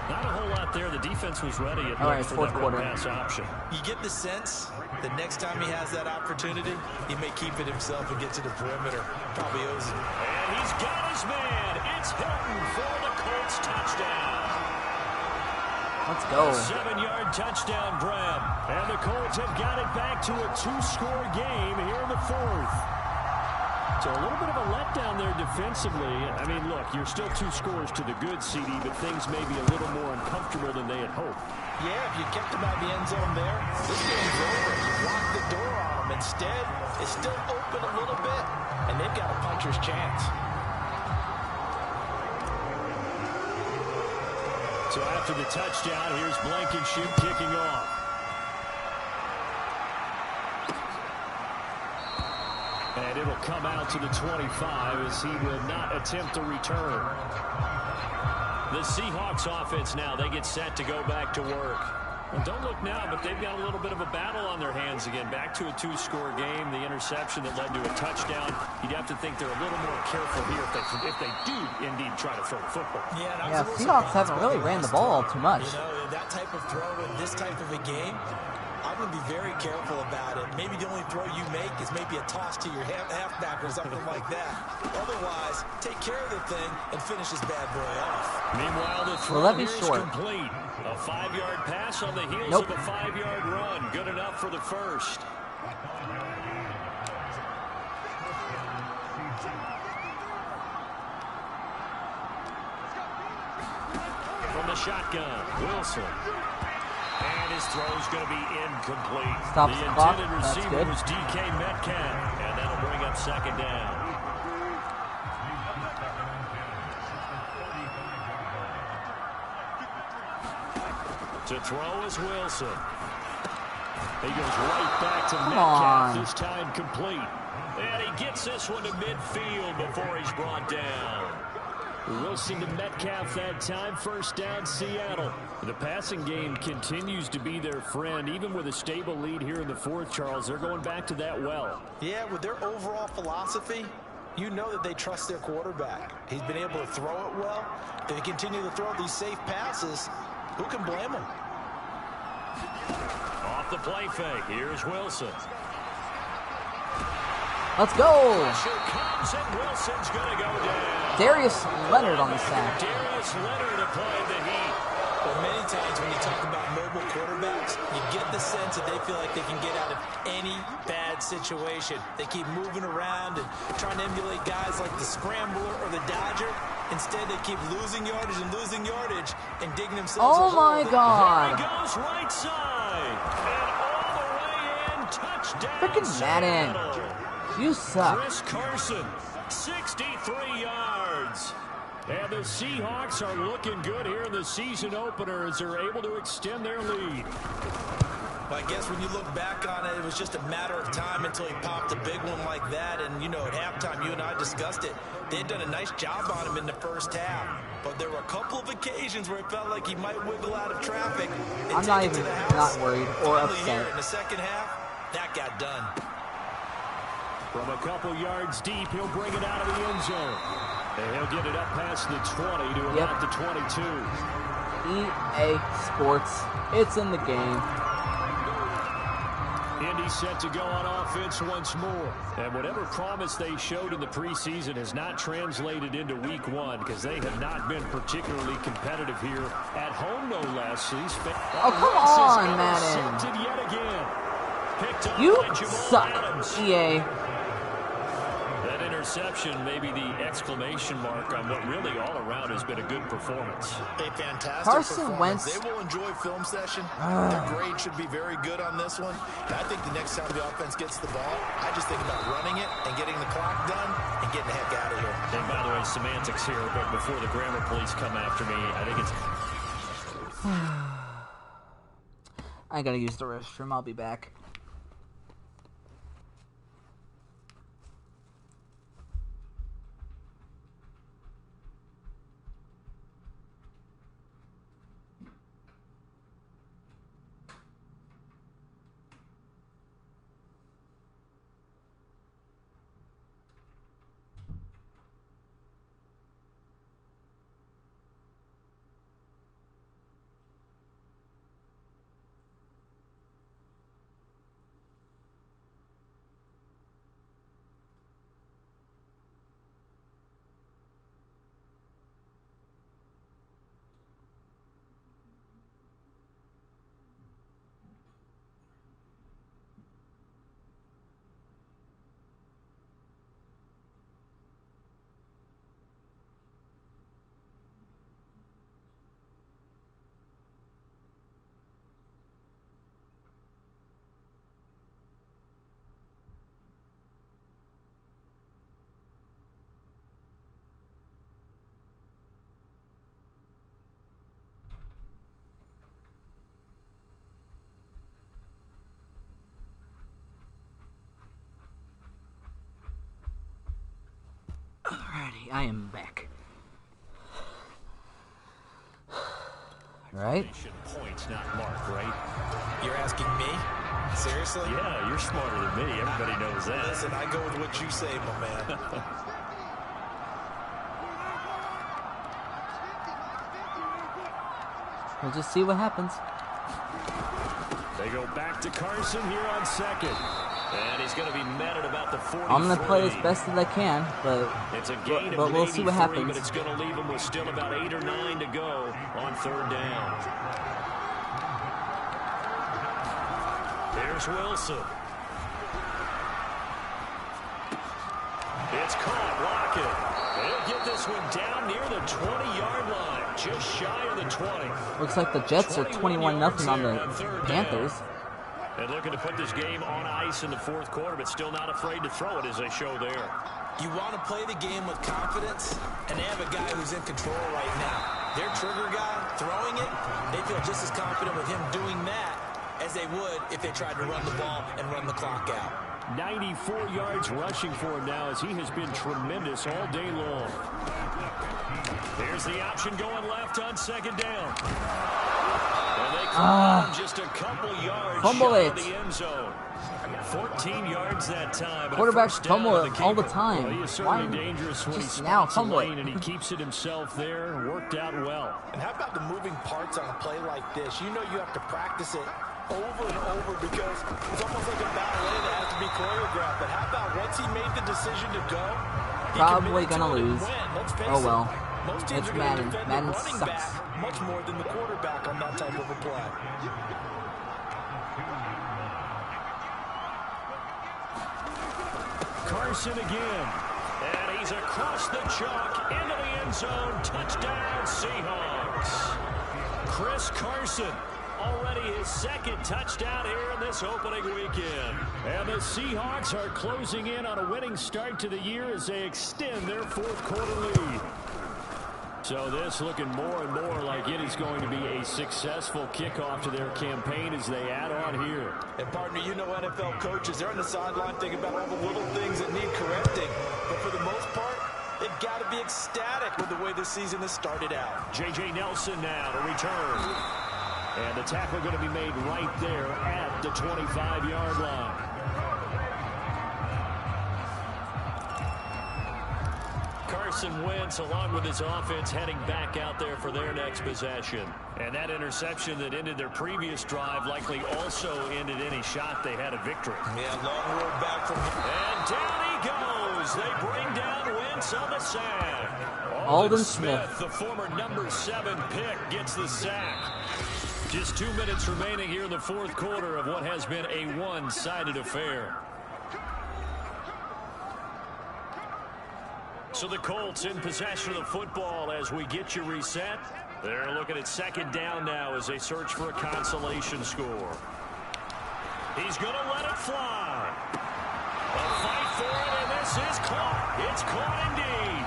Not a whole lot there. The defense was ready at for that run pass option. You get the sense that next time he has that opportunity, he may keep it himself and get to the perimeter. Probably owes it. And he's got his man. It's Hilton for the Colts touchdown. Let's go. 7-yard touchdown grab. And the Colts have got it back to a 2-score game here in the 4th. So a little bit of a letdown there defensively. I mean, look, you're still 2 scores to the good, CD, but things may be a little more uncomfortable than they had hoped. Yeah, if you kept them out of the end zone there, this game's over. You locked the door on them. Instead, it's still open a little bit, and they've got a puncher's chance. So after the touchdown, here's Blankenship kicking off. And it'll come out to the 25 as he will not attempt to return. The Seahawks offense now, they get set to go back to work. And don't look now, but they've got a little bit of a battle on their hands again. Back to a 2-score game. The interception that led to a touchdown. You'd have to think they're a little more careful here if they do indeed try to throw the football. Yeah, Seahawks haven't really ran the ball too much. You know, that type of throw in this type of a game, I'm going to be very careful about it. Maybe the only throw you make is maybe a toss to your halfback or something like that. Otherwise, take care of the thing and finish this bad boy off. Meanwhile, the throw here is complete. A 5-yard pass on the heels of a 5-yard run. Good enough for the first. From the shotgun, Wilson. And his throw is going to be incomplete. Stop the clock. intended That's receiver good. was DK Metcalf. And that'll bring up second down. To throw is Wilson. He goes right back to Metcalf, this time complete. And he gets this one to midfield before he's brought down. Wilson to Metcalf that time. First down, Seattle. The passing game continues to be their friend. Even with a stable lead here in the fourth, Charles, they're going back to that well. Yeah, with their overall philosophy, you know that they trust their quarterback. He's been able to throw it well. If they continue to throw these safe passes, who can blame them? Off the play fake. Here's Wilson. Let's go. Pressure comes, and Wilson's going to go down. Darius Leonard on the sack. Darius Leonard applied the heat. Well, many times when you talk about mobile quarterbacks, you get the sense that they feel like they can get out of any bad situation. They keep moving around and trying to emulate guys like the Scrambler or the Dodger. Instead, they keep losing yardage and digging themselves a hole. Oh, my God. There he goes right side. And all the way in, touchdown. Freaking Madden. Seattle. You suck. Chris Carson, 63 yards. And the Seahawks are looking good here in the season opener as they're able to extend their lead. I guess when you look back on it, it was just a matter of time until he popped a big one like that. And, you know, at halftime, you and I discussed it. They had done a nice job on him in the first half. But there were a couple of occasions where it felt like he might wiggle out of traffic. I'm not even worried or upset. Here in the second half, that got done. From a couple yards deep, he'll bring it out of the end zone. And he'll get it up past the 20 to about the 22. EA Sports. It's in the game. Indy set to go on offense once more. And whatever promise they showed in the preseason has not translated into week one because they have not been particularly competitive here at home, no less. Oh, come on, Madden. Yet again. Picked up You by Jamal suck, Adams. EA. That interception may be the exclamation mark on what really all around has been a good performance. A fantastic Carson performance. Wentz. They will enjoy film session. Their grade should be very good on this one. And I think the next time the offense gets the ball, I just think about running it and getting the clock done and getting the heck out of here. And by the way, semantics here, but before the grammar police come after me, I think it's... I gotta use the restroom. I'll be back. Alrighty, I am back. Right? Points, not mark, right? You're asking me? Seriously? Yeah, you're smarter than me. Everybody knows that. Listen, I go with what you say, my man. We'll just see what happens. They go back to Carson here on second. And he's going to be met at about the 43. I'm going to play as best as I can, but we'll see what happens. But it's going to leave him with still about 8 or 9 to go on third down. There's Wilson. It's caught. Lockett. They'll get this one down near the 20-yard line. Just shy of the 20. Looks like the Jets are 21-0 on the Panthers. And looking to put this game on ice in the fourth quarter, but still not afraid to throw it as they show there. You want to play the game with confidence, and they have a guy who's in control right now. Their trigger guy throwing it, they feel just as confident with him doing that as they would if they tried to run the ball and run the clock out. 94 yards rushing for him now as he has been tremendous all day long. Here's the option going left on second down. And they come just a couple yards shy of the end zone. 14 yards that time. Quarterbacks fumble it all the time. Well, he is certainly dangerous when just he now spots fumble a lane it. and he keeps it himself there. Worked out well. And how about the moving parts on a play like this? You know you have to practice it over and over because it's almost like a ballet that has to be choreographed. But how about once he made the decision to go, Probably gonna lose. Oh well. Most teams It's are going to Madden. defend Madden the running sucks. back much more than the quarterback on that type of a play. Carson again. And he's across the chalk into the end zone. Touchdown, Seahawks. Chris Carson. Already his second touchdown here in this opening weekend. And the Seahawks are closing in on a winning start to the year as they extend their fourth quarter lead. So this looking more and more like it is going to be a successful kickoff to their campaign as they add on here. And partner, you know NFL coaches, they're on the sideline thinking about all the little things that need correcting. But for the most part, they've got to be ecstatic with the way the season has started out. J.J. Nelson now to return. And the tackle going to be made right there at the 25-yard line. Carson Wentz, along with his offense, heading back out there for their next possession. And that interception that ended their previous drive likely also ended any shot they had a victory. Yeah, long road back from him. And down he goes. They bring down Wentz on the sack. Alden Smith, the former number 7 pick, gets the sack. Just 2 minutes remaining here in the fourth quarter of what has been a one-sided affair. So the Colts in possession of the football as we get you reset. They're looking at second down now as they search for a consolation score. He's going to let it fly. A fight for it, and this is caught. It's caught indeed.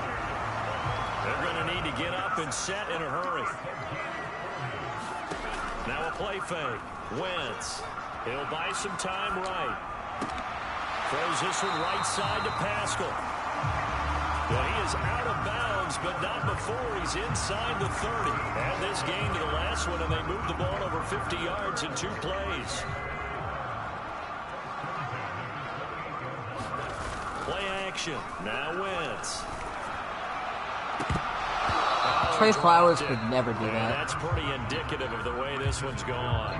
They're going to need to get up and set in a hurry. Now a play fake. Wentz. He'll buy some time right. Throws this one right side to Pascal. Well, he is out of bounds, but not before he's inside the 30. And this gain to the last one, and they moved the ball over 50 yards in 2 plays. Play action. Now Wentz. Trey Flowers could never do And that. that's pretty indicative of the way this one's gone.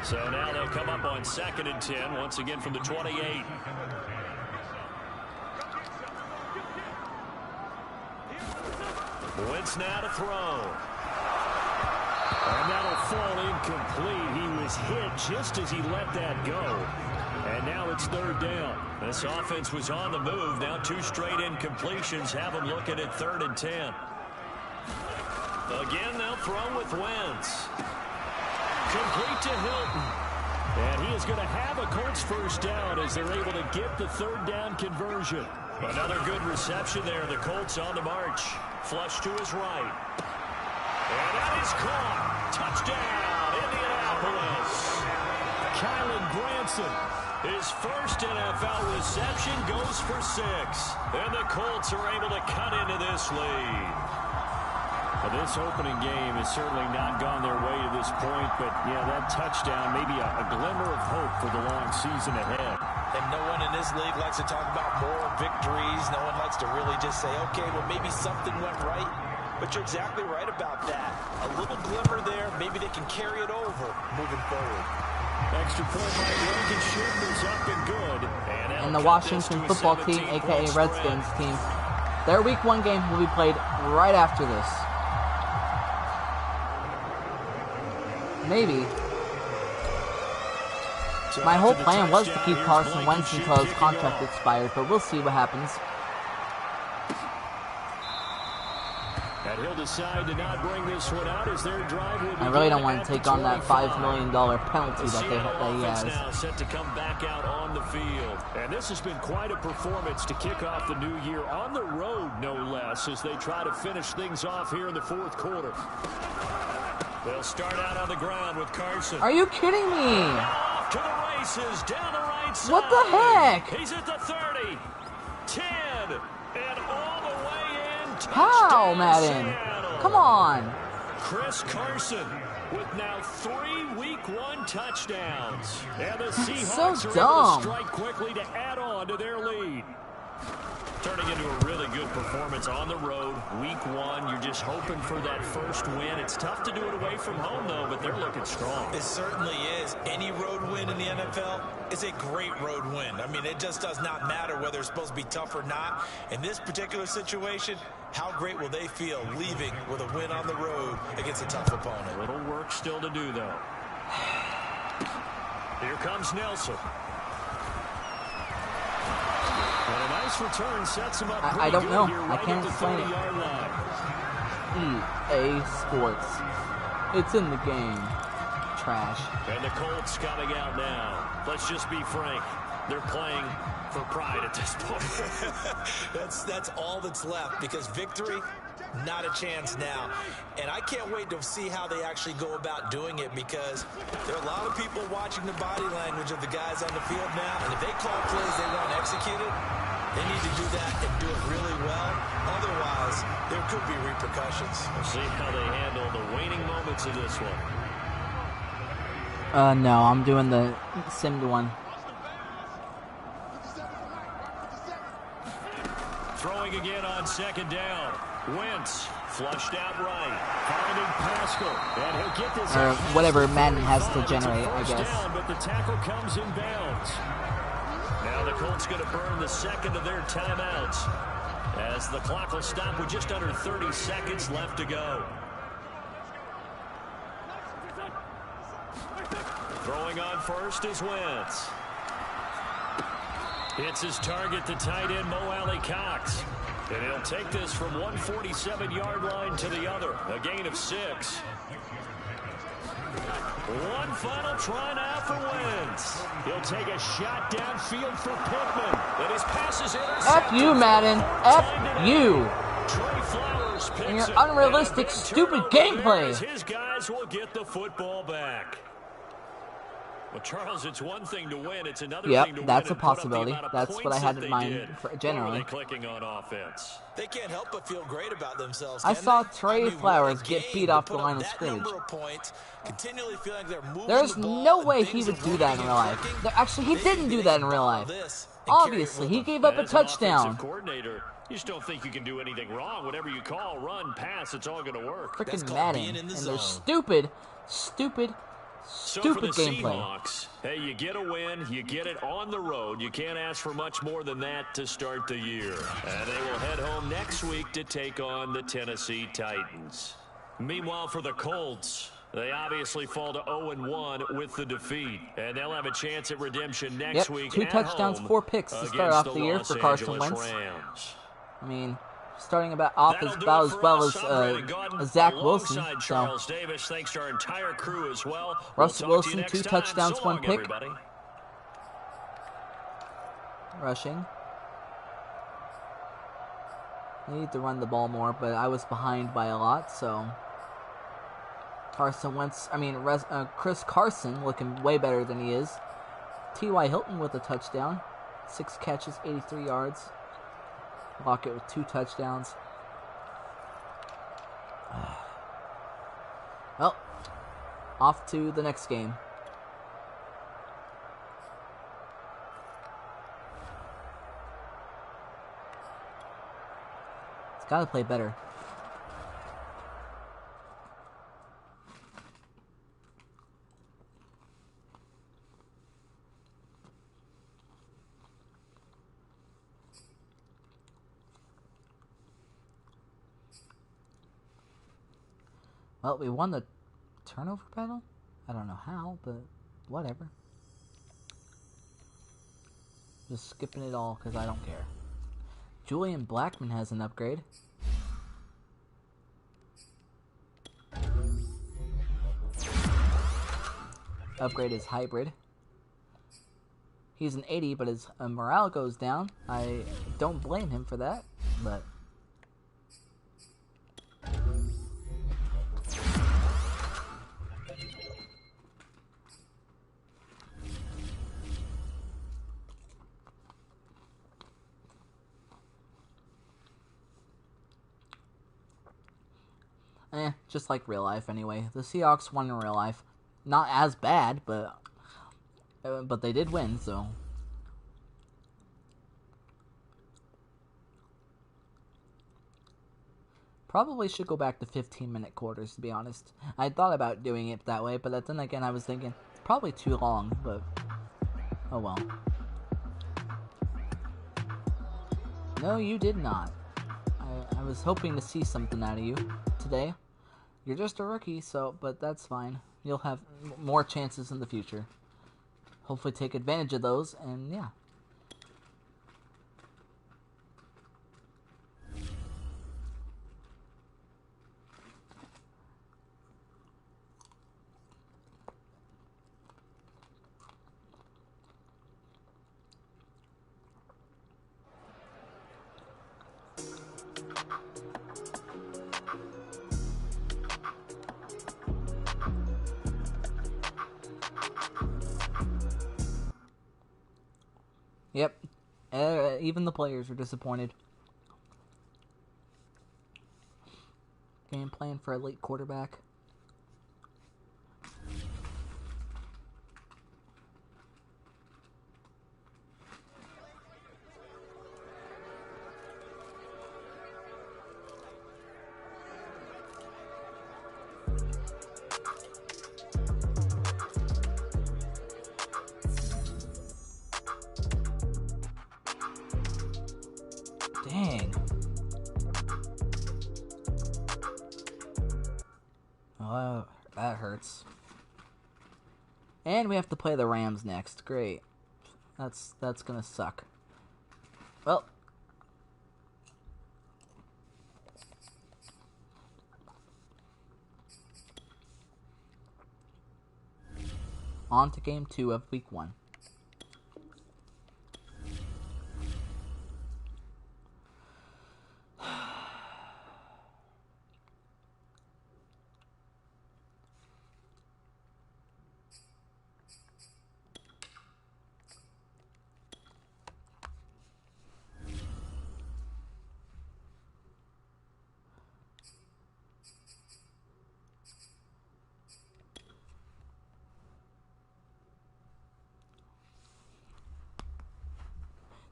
So now they'll come up on 2nd and 10, once again from the 28. Wentz now to throw. And that'll fall incomplete. He was hit just as he let that go. And now it's 3rd down. This offense was on the move. Now 2 straight incompletions have them looking at 3rd and 10. Again, they'll throw with Wentz. Complete to Hilton. And he is going to have a Colts first down as they're able to get the 3rd down conversion. Another good reception there. The Colts on the march. Flush to his right. And that is caught. Touchdown, Indianapolis. Kylan Granson. His first NFL reception goes for 6. And the Colts are able to cut into this lead. This opening game has certainly not gone their way to this point, but yeah, that touchdown, maybe a glimmer of hope for the long season ahead. And no one in this league likes to talk about moral victories. No one likes to really just say, okay, well, maybe something went right. But you're exactly right about that. A little glimmer there, maybe maybe they can carry it over moving forward. Extra point by Blankenship is up and good. And the Washington football team, a.k.a. Redskins team, their Week 1 game will be played right after this. Maybe. My whole plan was to keep Carson Wentz until his contract expired, but we'll see what happens. And he'll decide to not bring this one out as their drive will I really don't want to take on that $5 million penalty that he has. Now set to come back out on the field. And this has been quite a performance to kick off the new year on the road, no less, as they try to finish things off here in the fourth quarter. They'll start out on the ground with Carson. Are you kidding me? Off to the races, down the right side. What the heck? He's at the 30, 10, and all the way in. How, Madden? Seattle. Come on. Chris Carson with now 3 Week 1 touchdowns. And the Seahawks so are dumb. able to strike quickly to add on to their lead. Turning into a really good performance on the road. Week 1, you're just hoping for that first win. It's tough to do it away from home, though, but they're looking strong. It certainly is. Any road win in the NFL is a great road win. I mean, it just does not matter whether it's supposed to be tough or not. In this particular situation, how great will they feel leaving with a win on the road against a tough opponent? A little work still to do, though. Here comes Nelson. And a nice return sets him up. I don't know. Here, I right can't at the explain it. 30-yard line. EA Sports. It's in the game. Trash. And the Colts coming out now. Let's just be frank. They're playing for pride at this point. That's all that's left, because victory, not a chance now. And I can't wait to see how they actually go about doing it, because there are a lot of people watching the body language of the guys on the field now. And if they call plays they want executed, they need to do that and do it really well. Otherwise, there could be repercussions. We'll see how they handle the waning moments of this one. No, I'm doing the simmed one. Throwing again on second down. Wentz flushed out right. Finding Pascal. And he'll get this. Or whatever Madden has to generate, I guess. Down, but the tackle comes in bounds. Now the Colts going to burn the second of their timeouts, as the clock will stop with just under 30 seconds left to go. Throwing on first is Wentz. Hits his target, the tight end, Mo Alley Cox. And he'll take this from 147-yard line to the other. A gain of 6. One final try now for Wentz. He'll take a shot downfield for Pittman. And his pass is intercepted. F you, Madden. F you. Trey Flowers picks And your it. unrealistic, stupid gameplay. His guys will get the football back. Well, Charles, it's one thing to win. It's another thing to win. That's a and put up the possibility. amount of That's points what I had that in they mind did. generally. What are they clicking on offense? They can't help but feel great about themselves. I saw they? Trey Flowers get beat off the line of scrimmage. There's no way he would do that in real life. Actually, he didn't do that in real life. Obviously, he gave up a touchdown. Coordinator, you just don't think you can do anything wrong. Whatever you call, run, pass, it's all going to work. Freaking Madden. And their stupid So for the gameplay. Seahawks, hey, you get a win, you get it on the road. You can't ask for much more than that to start the year. And they will head home next week to take on the Tennessee Titans. Meanwhile, for the Colts, they obviously fall to 0-1 with the defeat. And they'll have a chance at redemption next week. 2 touchdowns, 4 picks to start off the year for Carson Wentz. Rams. I mean, starting off as well as Zach Wilson. Charles Davis, thanks to our entire crew as well. Russell Wilson, 2 touchdowns, 1 pick. Everybody. Rushing. They need to run the ball more, but I was behind by a lot, so Chris Carson looking way better than he is. T.Y. Hilton with a touchdown. 6 catches, 83 yards. Lockett with 2 touchdowns. Well, off to the next game. It's got to play better. Well, we won the turnover battle? I don't know how, but whatever. Just skipping it all because I don't care. Julian Blackman has an upgrade. Upgrade is hybrid. He's an 80, but his morale goes down. I don't blame him for that, but... just like real life anyway. The Seahawks won in real life. Not as bad, but they did win, so... Probably should go back to 15-minute quarters, to be honest. I thought about doing it that way, but then again I was thinking, it's probably too long, but... Oh well. No, you did not. I was hoping to see something out of you today. You're just a rookie, but that's fine. You'll have more chances in the future. Hopefully take advantage of those, and yeah. Yep, even the players are disappointed. Game plan for a late quarterback. Dang. Oh, that hurts. And we have to play the Rams next. Great. That's gonna suck. Well. On to game 2 of week 1.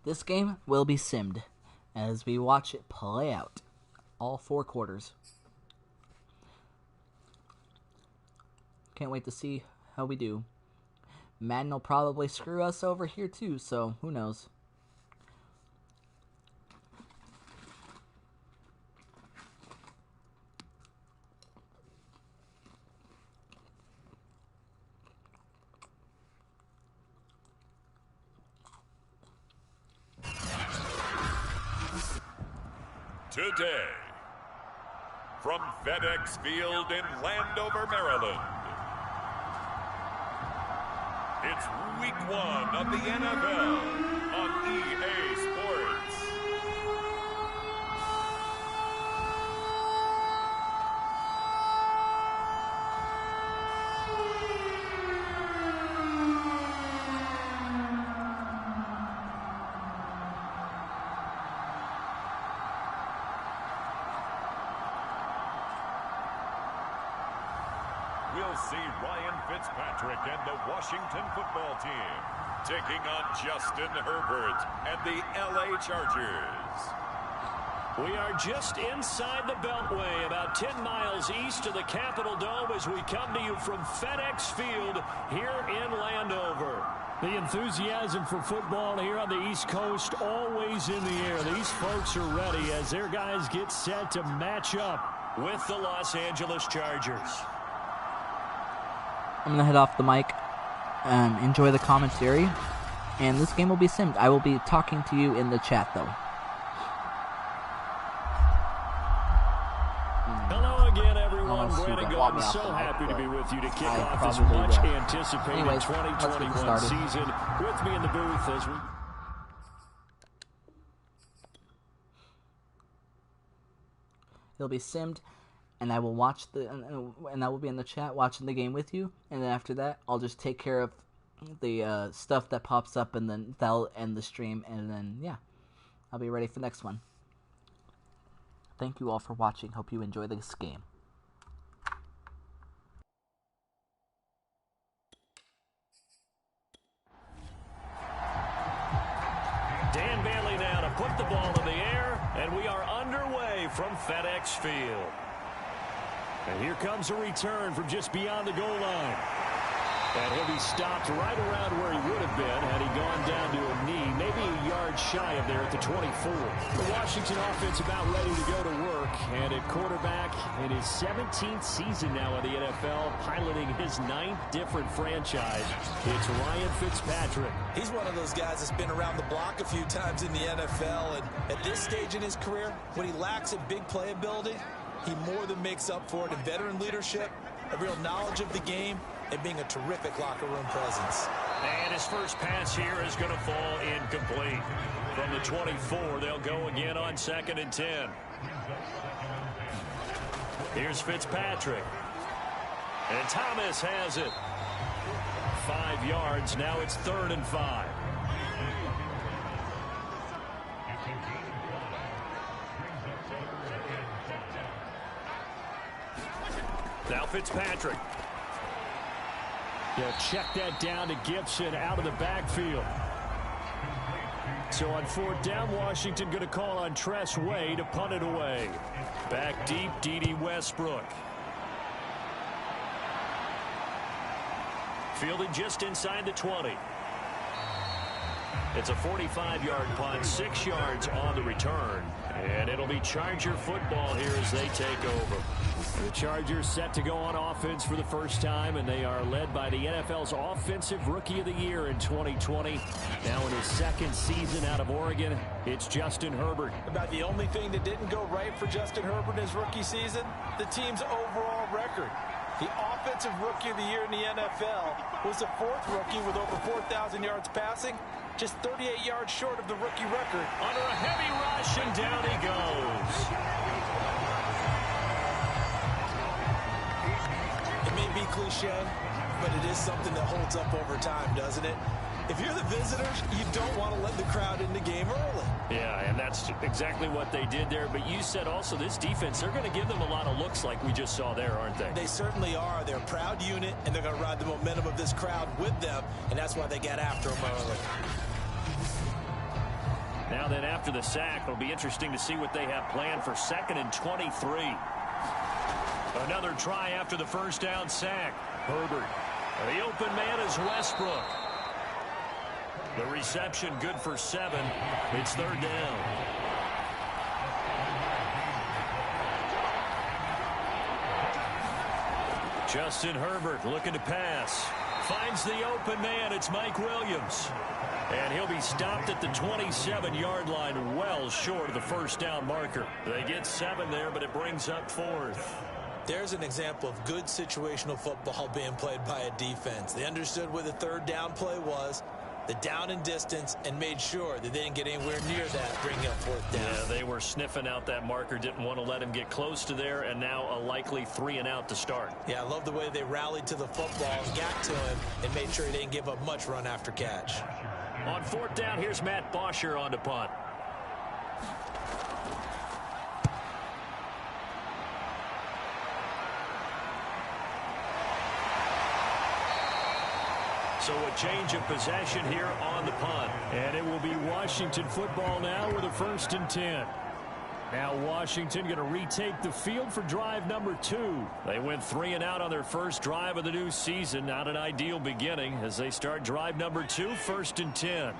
This game will be simmed as we watch it play out all 4 quarters. Can't wait to see how we do. Madden will probably screw us over here too, so who knows. Today, from FedEx Field in Landover, Maryland, it's week 1 of the NFL on EA Sports. We'll see Ryan Fitzpatrick and the Washington football team taking on Justin Herbert and the LA Chargers. We are just inside the Beltway, about 10 miles east of the Capitol Dome as we come to you from FedEx Field here in Landover. The enthusiasm for football here on the East Coast always in the air. These folks are ready as their guys get set to match up with the Los Angeles Chargers. I'm going to head off the mic and enjoy the commentary. And this game will be simmed. I will be talking to you in the chat, though. Hello again, everyone. Brandon Gordon, so happy to be with you to kick off this much-anticipated 2021 season. With me in the booth as we... It'll be simmed, and I will watch and I will be in the chat watching the game with you. And then after that, I'll just take care of the stuff that pops up, and then that'll end the stream. And then yeah, I'll be ready for the next one. Thank you all for watching. Hope you enjoy this game. Dan Bailey now to put the ball in the air, and we are underway from FedEx Field. And here comes a return from just beyond the goal line. And he'll be stopped right around where he would have been had he gone down to a knee, maybe a yard shy of there at the 24. The Washington offense about ready to go to work, and at quarterback in his 17th season now in the NFL, piloting his 9th different franchise, it's Ryan Fitzpatrick. He's one of those guys that's been around the block a few times in the NFL, and at this stage in his career, when he lacks a big playability, he more than makes up for it in veteran leadership, a real knowledge of the game, and being a terrific locker room presence. And his first pass here is going to fall incomplete. From the 24, they'll go again on 2nd and 10. Here's Fitzpatrick. And Thomas has it. 5 yards. Now it's 3rd and 5. Now Fitzpatrick. They'll check that down to Gibson out of the backfield. So on 4th down, Washington going to call on Tress Way to punt it away. Back deep, D.D. Westbrook. Fielded just inside the 20. It's a 45-yard punt, 6 yards on the return. And it'll be Charger football here as they take over. The Chargers set to go on offense for the first time, and they are led by the NFL's Offensive Rookie of the Year in 2020. Now in his 2nd season out of Oregon, it's Justin Herbert. About the only thing that didn't go right for Justin Herbert in his rookie season, the team's overall record. The Offensive Rookie of the Year in the NFL was the 4th rookie with over 4,000 yards passing, just 38 yards short of the rookie record. Under a heavy rush, and down he goes. It may be cliche, but it is something that holds up over time, doesn't it? If you're the visitors, you don't want to let the crowd in the game early. Yeah, and that's exactly what they did there. But you said also this defense, they're going to give them a lot of looks like we just saw there, aren't they? They certainly are. They're a proud unit, and they're going to ride the momentum of this crowd with them, and that's why they got after them early. Now then, after the sack, it'll be interesting to see what they have planned for 2nd and 23. Another try after the first down sack. Herbert. The open man is Westbrook. The reception good for 7. It's 3rd down. Justin Herbert looking to pass. Finds the open man. It's Mike Williams. And he'll be stopped at the 27-yard line, well short of the first down marker. They get 7 there, but it brings up 4th. There's an example of good situational football being played by a defense. They understood where the 3rd down play was, the down and distance, and made sure that they didn't get anywhere near that, bringing up 4th down. Yeah, they were sniffing out that marker, didn't want to let him get close to there, and now a likely 3 and out to start. Yeah, I love the way they rallied to the football, got to him, and made sure he didn't give up much run after catch. On 4th down, here's Matt Bosher on to punt. So a change of possession here on the punt. And it will be Washington football now with a 1st and 10. Now Washington going to retake the field for drive number 2. They went 3 and out on their first drive of the new season. Not an ideal beginning as they start drive number 2, 1st and 10.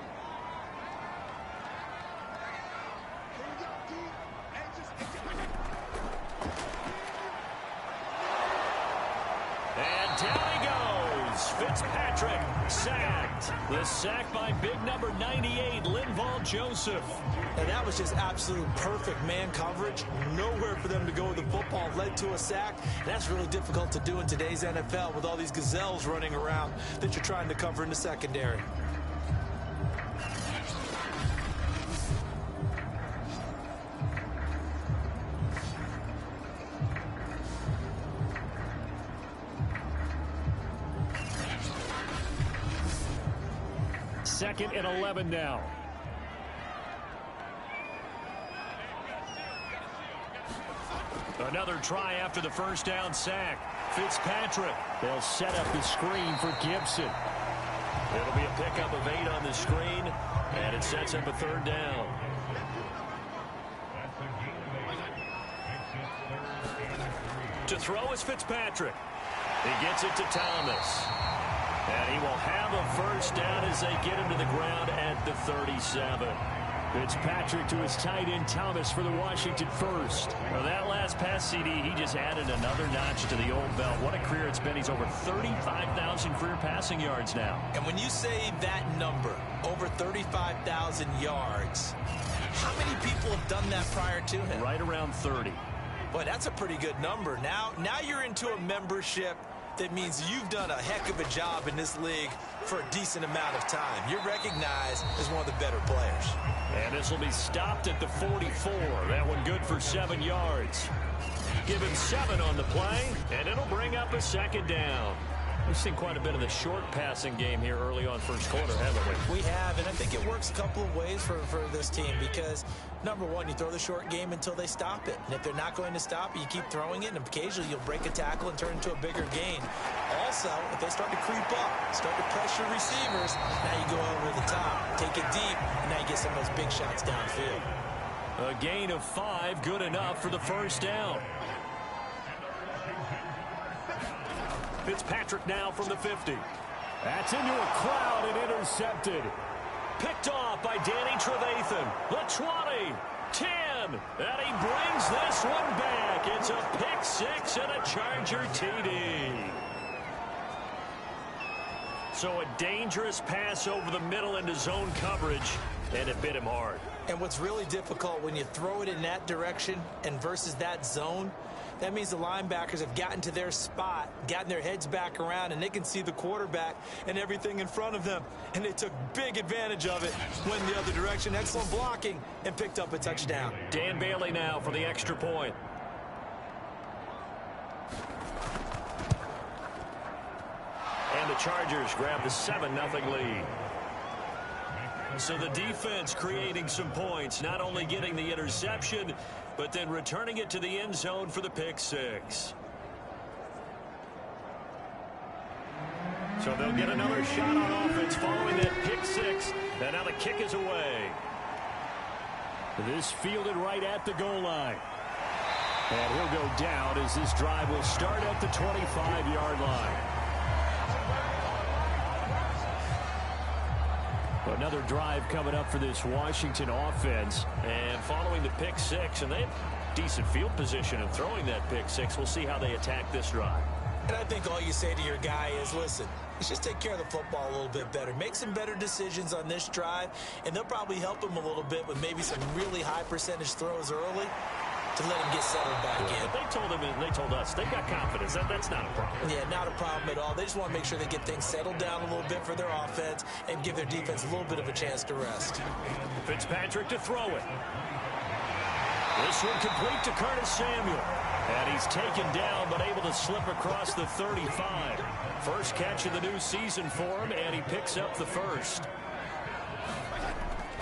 And down he goes. Fitzpatrick sacked. The sack by big number 98, Linval Joseph. And that was just absolute perfect man coverage. Nowhere for them to go with the football. Led to a sack. And that's really difficult to do in today's NFL with all these gazelles running around that you're trying to cover in the secondary. Second and 11 now. Another try after the first down sack. Fitzpatrick. They'll set up the screen for Gibson. It'll be a pickup of 8 on the screen, and it sets up a third down. To throw is Fitzpatrick. He gets it to Thomas. And he will have a first down as they get him to the ground at the 37. Fitzpatrick to his tight end Thomas for the Washington first. Well, that last pass CD, he just added another notch to the old belt. What a career it's been. He's over 35,000 career passing yards now. And when you say that number, over 35,000 yards, how many people have done that prior to him? Right around 30. Boy, that's a pretty good number. Now you're into a membership that means you've done a heck of a job in this league for a decent amount of time. You're recognized as one of the better players. And this will be stopped at the 44. That one good for 7 yards. Given 7 on the play, and it'll bring up a second down. We've seen quite a bit of the short passing game here early on first quarter, haven't we? We have, and I think it works a couple of ways for this team because, number one, you throw the short game until they stop it. And if they're not going to stop it, you keep throwing it, and occasionally you'll break a tackle and turn into a bigger gain. Also, if they start to creep up, start to pressure receivers, now you go over the top, take it deep, and now you get some of those big shots downfield. A gain of 5, good enough for the first down. Fitzpatrick now from the 50. That's into a crowd and intercepted. Picked off by Danny Trevathan. The 20, 10, and he brings this one back. It's a pick 6 and a Charger TD. So a dangerous pass over the middle into zone coverage, and it bit him hard. And what's really difficult when you throw it in that direction and versus that zone, that means the linebackers have gotten to their spot, gotten their heads back around, and they can see the quarterback and everything in front of them. And they took big advantage of it, went the other direction, excellent blocking, and picked up a touchdown. Dan Bailey now for the extra point. And the Chargers grab the 7-0 lead. So the defense creating some points, not only getting the interception, but then returning it to the end zone for the pick 6. So they'll get another shot on offense following that pick 6, and now the kick is away. This fielded right at the goal line. And he'll go down as this drive will start at the 25-yard line. Another drive coming up for this Washington offense. And following the pick 6, and they have decent field position in throwing that pick 6. We'll see how they attack this drive. And I think all you say to your guy is, listen, let's just take care of the football a little bit better. Make some better decisions on this drive, and they'll probably help him a little bit with maybe some really high percentage throws early to let him get settled back in. But they told us they've got confidence. That's not a problem. Yeah, not a problem at all. They just want to make sure they get things settled down a little bit for their offense and give their defense a little bit of a chance to rest. Fitzpatrick to throw it. This one complete to Curtis Samuel. And he's taken down but able to slip across the 35. First catch of the new season for him, and he picks up the first.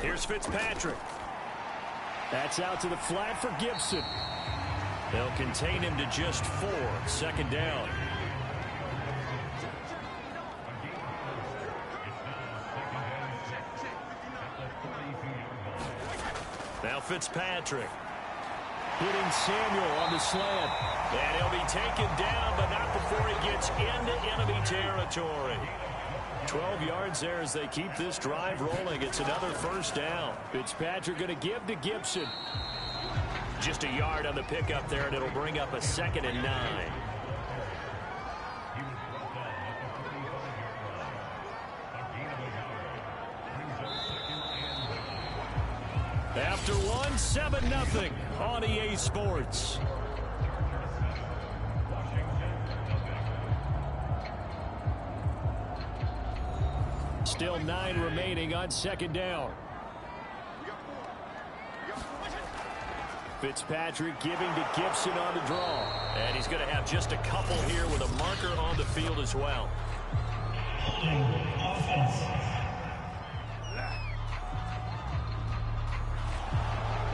Here's Fitzpatrick. That's out to the flat for Gibson. They'll contain him to just 4. Second down. Now Fitzpatrick. Hitting Samuel on the slant. And he'll be taken down, but not before he gets into enemy territory. 12 yards there as they keep this drive rolling. It's another first down. Fitzpatrick going to give to Gibson. Just a yard on the pickup there, and it'll bring up a 2nd and 9. after one, 7-0 on EA Sports. Still 9 remaining on second down. Fitzpatrick giving to Gibson on the draw. And he's going to have just a couple here with a marker on the field as well.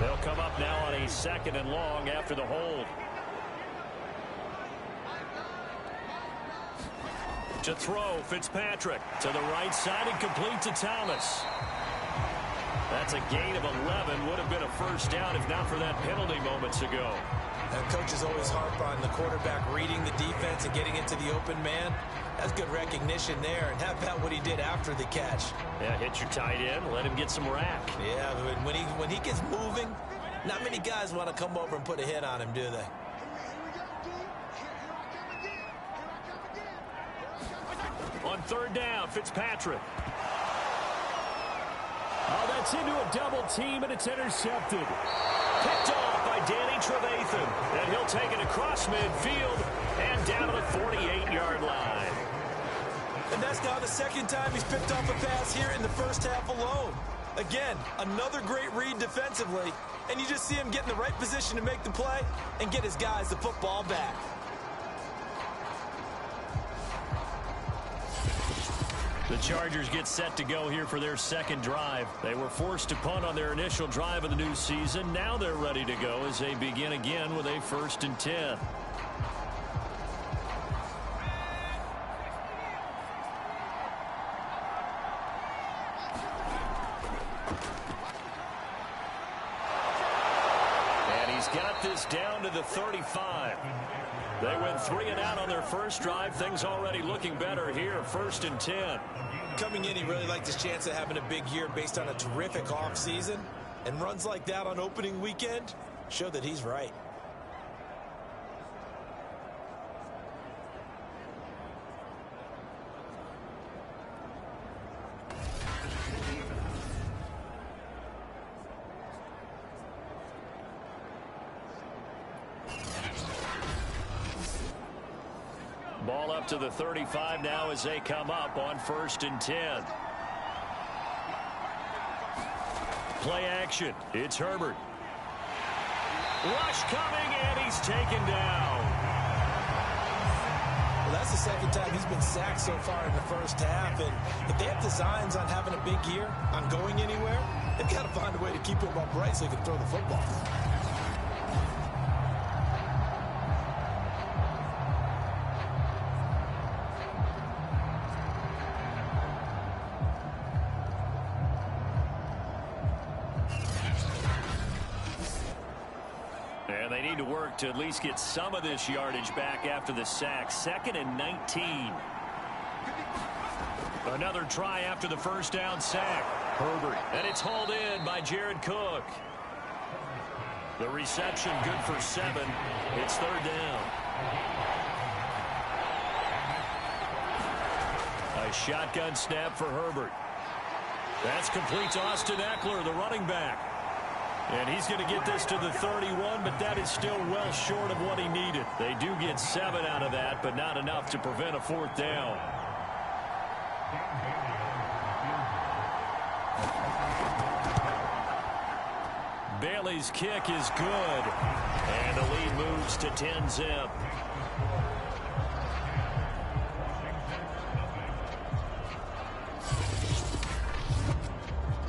They'll come up now on a 2nd and long after the hold. To throw, Fitzpatrick to the right side and complete to Thomas. That's a gain of 11. Would have been a first down if not for that penalty moments ago. And coaches always harp on the quarterback reading the defense and getting into the open man. That's good recognition there. And how about what he did after the catch? Yeah, hit your tight end, let him get some rack. Yeah, but when he gets moving, not many guys want to come over and put a hit on him, do they? On 3rd down, Fitzpatrick. Oh, that's into a double team, and it's intercepted. Picked off by Danny Trevathan. And he'll take it across midfield and down to the 48-yard line. And that's now the 2nd time he's picked off a pass here in the first half alone. Again, another great read defensively. And you just see him get in the right position to make the play and get his guys the football back. The Chargers get set to go here for their 2nd drive. They were forced to punt on their initial drive of the new season. Now they're ready to go as they begin again with a 1st and 10. And he's got this down to the 35. They went 3 and out on their first drive. Things already looking better here. 1st and 10. Coming in, he really liked his chance of having a big year based on a terrific offseason. And runs like that on opening weekend show that he's right. Ball up to the 35 now as they come up on 1st and 10. Play action. It's Herbert. Rush coming, and he's taken down. Well, that's the 2nd time he's been sacked so far in the first half. And if they have designs on having a big year, on going anywhere, they've got to find a way to keep him upright so he can throw the football. And they need to work to at least get some of this yardage back after the sack. 2nd and 19. Another try after the first down sack. Herbert. And it's hauled in by Jared Cook. The reception good for 7. It's 3rd down. A shotgun snap for Herbert. That's complete to Austin Eckler, the running back. And he's going to get this to the 31, but that is still well short of what he needed. They do get 7 out of that, but not enough to prevent a 4th down. Bailey's kick is good. And the lead moves to 10-zip.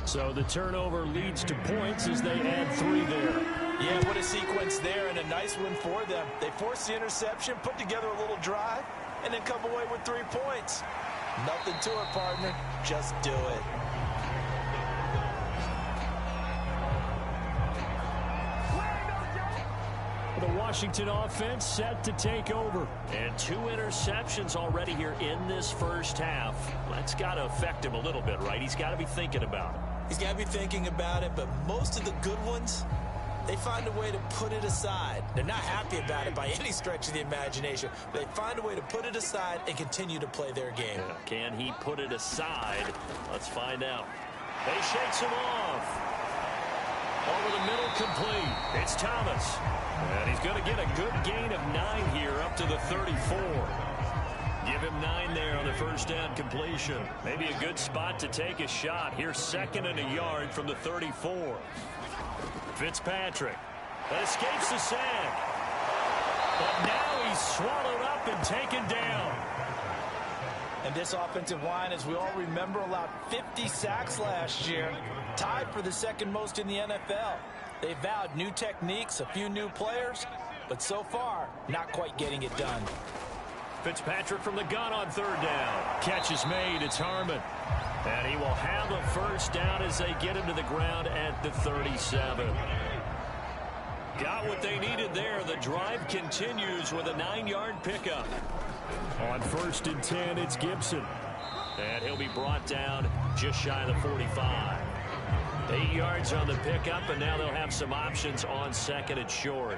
So the turnover leads to points as they add 3 there. Yeah, what a sequence there, and a nice one for them. They forced the interception, put together a little drive, and then come away with 3 points. Nothing to it, partner. Just do it. The Washington offense set to take over. And 2 interceptions already here in this first half. That's got to affect him a little bit, right? He's got to be thinking about it. He's got to be thinking about it, but most of the good ones, they find a way to put it aside. They're not happy about it by any stretch of the imagination. They find a way to put it aside and continue to play their game. Can he put it aside? Let's find out. They shakes him off. Over the middle, complete. It's Thomas. And he's going to get a good gain of 9 here up to the 34. Give him 9 there on the first down completion. Maybe a good spot to take a shot. Here's 2nd and a yard from the 34. Fitzpatrick escapes the sack. But now he's swallowed up and taken down. And this offensive line, as we all remember, allowed 50 sacks last year, tied for the 2nd most in the NFL. They vowed new techniques, a few new players, but so far, not quite getting it done. Fitzpatrick from the gun on 3rd down. Catch is made. It's Harmon. And he will have a first down as they get him to the ground at the 37. Got what they needed there. The drive continues with a 9-yard pickup. On 1st and 10, it's Gibson. And he'll be brought down just shy of the 45. 8 yards on the pickup, and now they'll have some options on 2nd and short.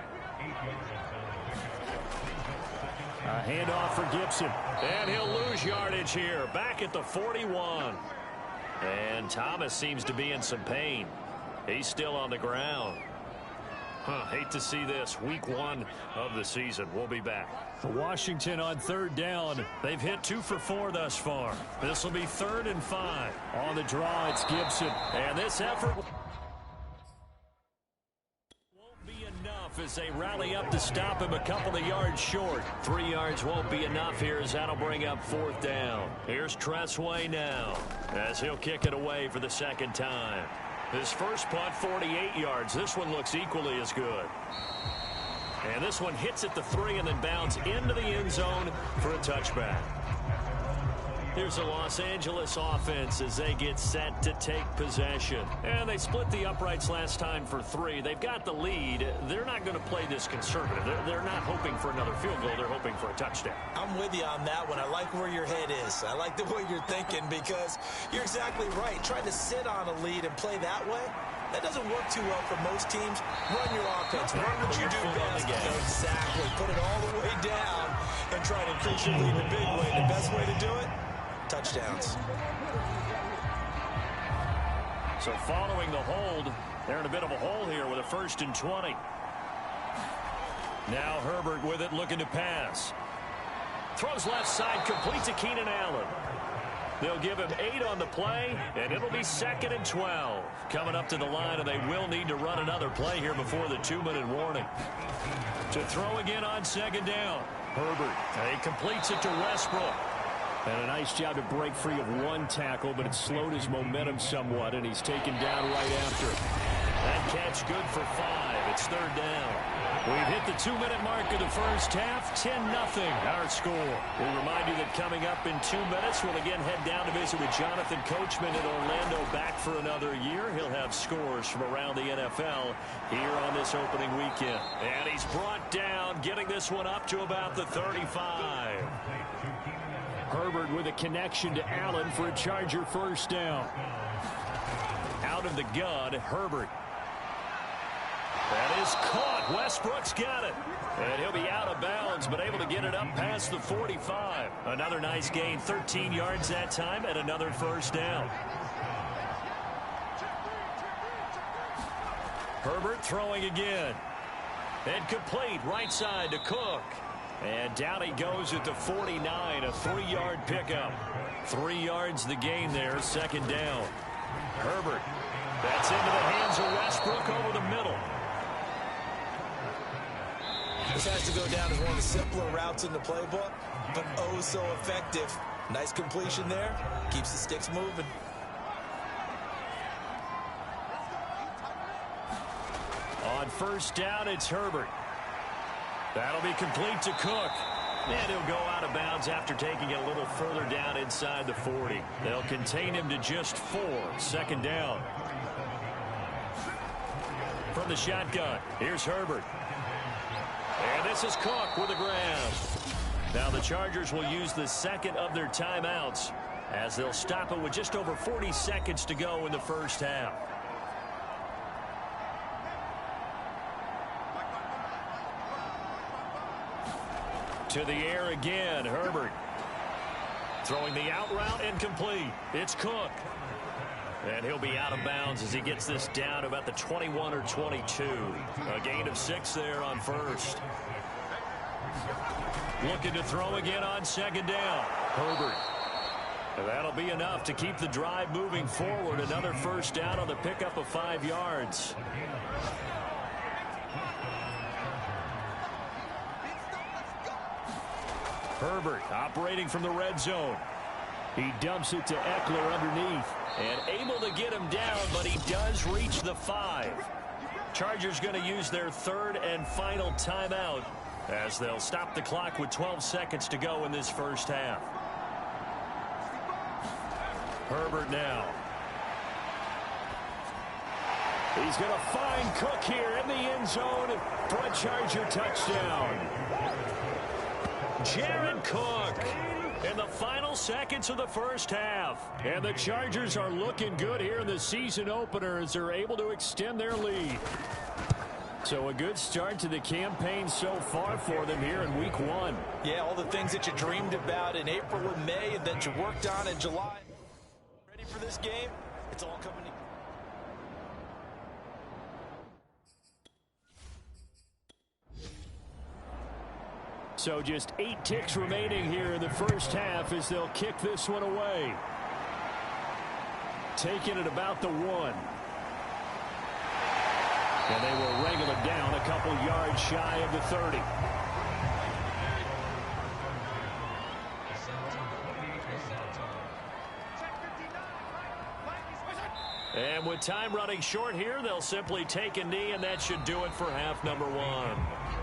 A handoff for Gibson. And he'll lose yardage here. Back at the 41. And Thomas seems to be in some pain. He's still on the ground. Hate to see this. Week 1 of the season. We'll be back. For Washington on 3rd down. They've hit 2 for 4 thus far. This will be 3rd and 5. On the draw, it's Gibson. And this effort won't be enough as they rally up to stop him a couple of yards short. 3 yards won't be enough here as that'll bring up 4th down. Here's Tressway now as he'll kick it away for the 2nd time. His first punt, 48 yards. This one looks equally as good. And this one hits at the 3 and then bounds into the end zone for a touchback. Here's the Los Angeles offense as they get set to take possession. And they split the uprights last time for 3. They've got the lead. They're not going to play this conservative. They're not hoping for another field goal. They're hoping for a touchdown. I'm with you on that one. I like where your head is. I like the way you're thinking because you're exactly right. Trying to sit on a lead and play that way, that doesn't work too well for most teams. Run your offense. Run what you do best. Exactly. Put it all the way down and try to increase your lead in a big way. The best way to do it? Touchdowns. So following the hold, they're in a bit of a hole here with a 1st and 20. Now Herbert with it, looking to pass. Throws left side, complete to Keenan Allen. They'll give him 8 on the play, and it'll be 2nd and 12. Coming up to the line, and they will need to run another play here before the 2-minute warning. To throw again on 2nd down. Herbert, he completes it to Westbrook. And a nice job to break free of 1 tackle, but it slowed his momentum somewhat, and he's taken down right after. That catch good for 5. It's 3rd down. We've hit the 2-minute mark of the first half. 10-0 our score. We remind you that coming up in 2 minutes, we'll again head down to visit with Jonathan Coachman in Orlando, back for another year. He'll have scores from around the NFL here on this opening weekend. And he's brought down, getting this one up to about the 35. Herbert with a connection to Allen for a Charger first down. Out of the gun, Herbert. That is caught. Westbrook's got it. And he'll be out of bounds, but able to get it up past the 45. Another nice gain, 13 yards that time, and another first down. Herbert throwing again. And complete, right side to Cook. And down he goes at the 49, a 3-yard pickup. 3 yards the gain there, 2nd down. Herbert, that's into the hands of Westbrook over the middle. This has to go down as one of the simpler routes in the playbook, but oh so effective. Nice completion there, keeps the sticks moving. On 1st down, it's Herbert. That'll be complete to Cook. And he'll go out of bounds after taking it a little further down inside the 40. They'll contain him to just 4. 2nd down. From the shotgun, here's Herbert. And this is Cook with the grab. Now the Chargers will use the 2nd of their timeouts as they'll stop it with just over 40 seconds to go in the first half. To the air again, Herbert. Throwing the out route and complete. It's Cook. And he'll be out of bounds as he gets this down about the 21 or 22. A gain of 6 there on first. Looking to throw again on second down. Herbert. That'll be enough to keep the drive moving forward. Another first down on the pickup of 5 yards. Herbert operating from the red zone. He dumps it to Eckler underneath. And able to get him down, but he does reach the 5. Chargers going to use their third and final timeout as they'll stop the clock with 12 seconds to go in this first half. Herbert now. He's going to find Cook here in the end zone for a Charger touchdown. Jared Cook in the final seconds of the first half. And the Chargers are looking good here in the season opener as they're able to extend their lead. So a good start to the campaign so far for them here in week 1. Yeah, all the things that you dreamed about in April and May and that you worked on in July. Ready for this game? It's all coming together. So just 8 ticks remaining here in the first half as they'll kick this one away. Taking it about the 1. And they will wrangle it down a couple yards shy of the 30. And with time running short here, they'll simply take a knee, and that should do it for half number 1.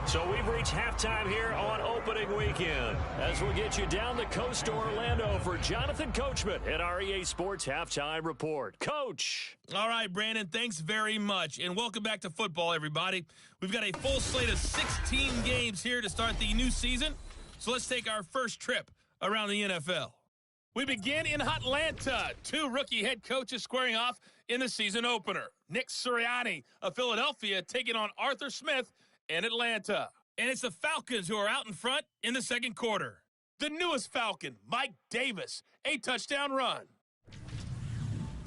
So we've reached halftime here on opening weekend. As we'll get you down the coast to Orlando for Jonathan Coachman at our EA Sports Halftime Report. Coach. All right, Brandon, thanks very much. And welcome back to football, everybody. We've got a full slate of 16 games here to start the new season. So let's take our first trip around the NFL. We begin in Atlanta. 2 rookie head coaches squaring off in the season opener. Nick Sirianni of Philadelphia taking on Arthur Smith in Atlanta. And it's the Falcons who are out in front in the second quarter. The newest Falcon, Mike Davis, a touchdown run.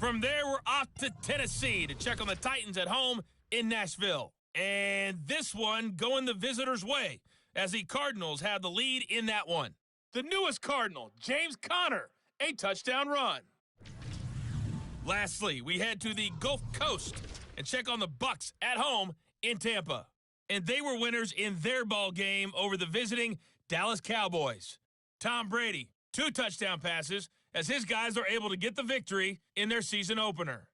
From there, we're off to Tennessee to check on the Titans at home in Nashville. And this one going the visitors' way as the Cardinals have the lead in that one. The newest Cardinal, James Conner, a touchdown run. Lastly, we head to the Gulf Coast and check on the Bucs at home in Tampa. And they were winners in their ball game over the visiting Dallas Cowboys. Tom Brady, 2 touchdown passes as his guys are able to get the victory in their season opener.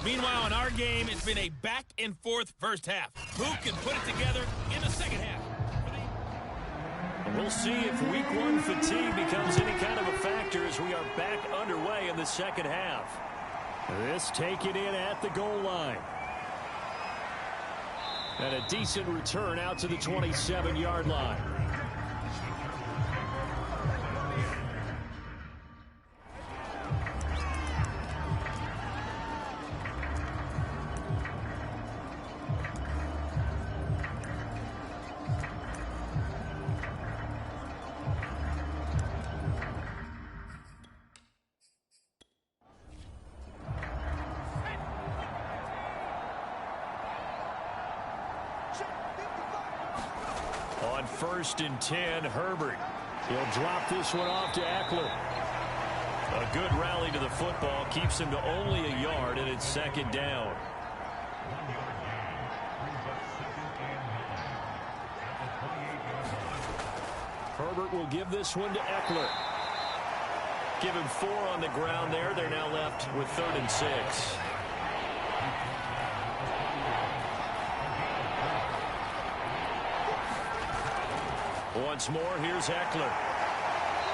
Meanwhile, in our game, it's been a back-and-forth first half. Who can put it together in the second half? We'll see if week 1 fatigue becomes any kind of a factor as we are back underway in the second half. This taken in at the goal line. And a decent return out to the 27-yard line. On 1st and 10, Herbert. He'll drop this one off to Eckler. A good rally to the football keeps him to only a yard, and it's second down. Herbert will give this one to Eckler. Give him 4 on the ground there. They're now left with 3rd and 6. Once more, here's Eckler.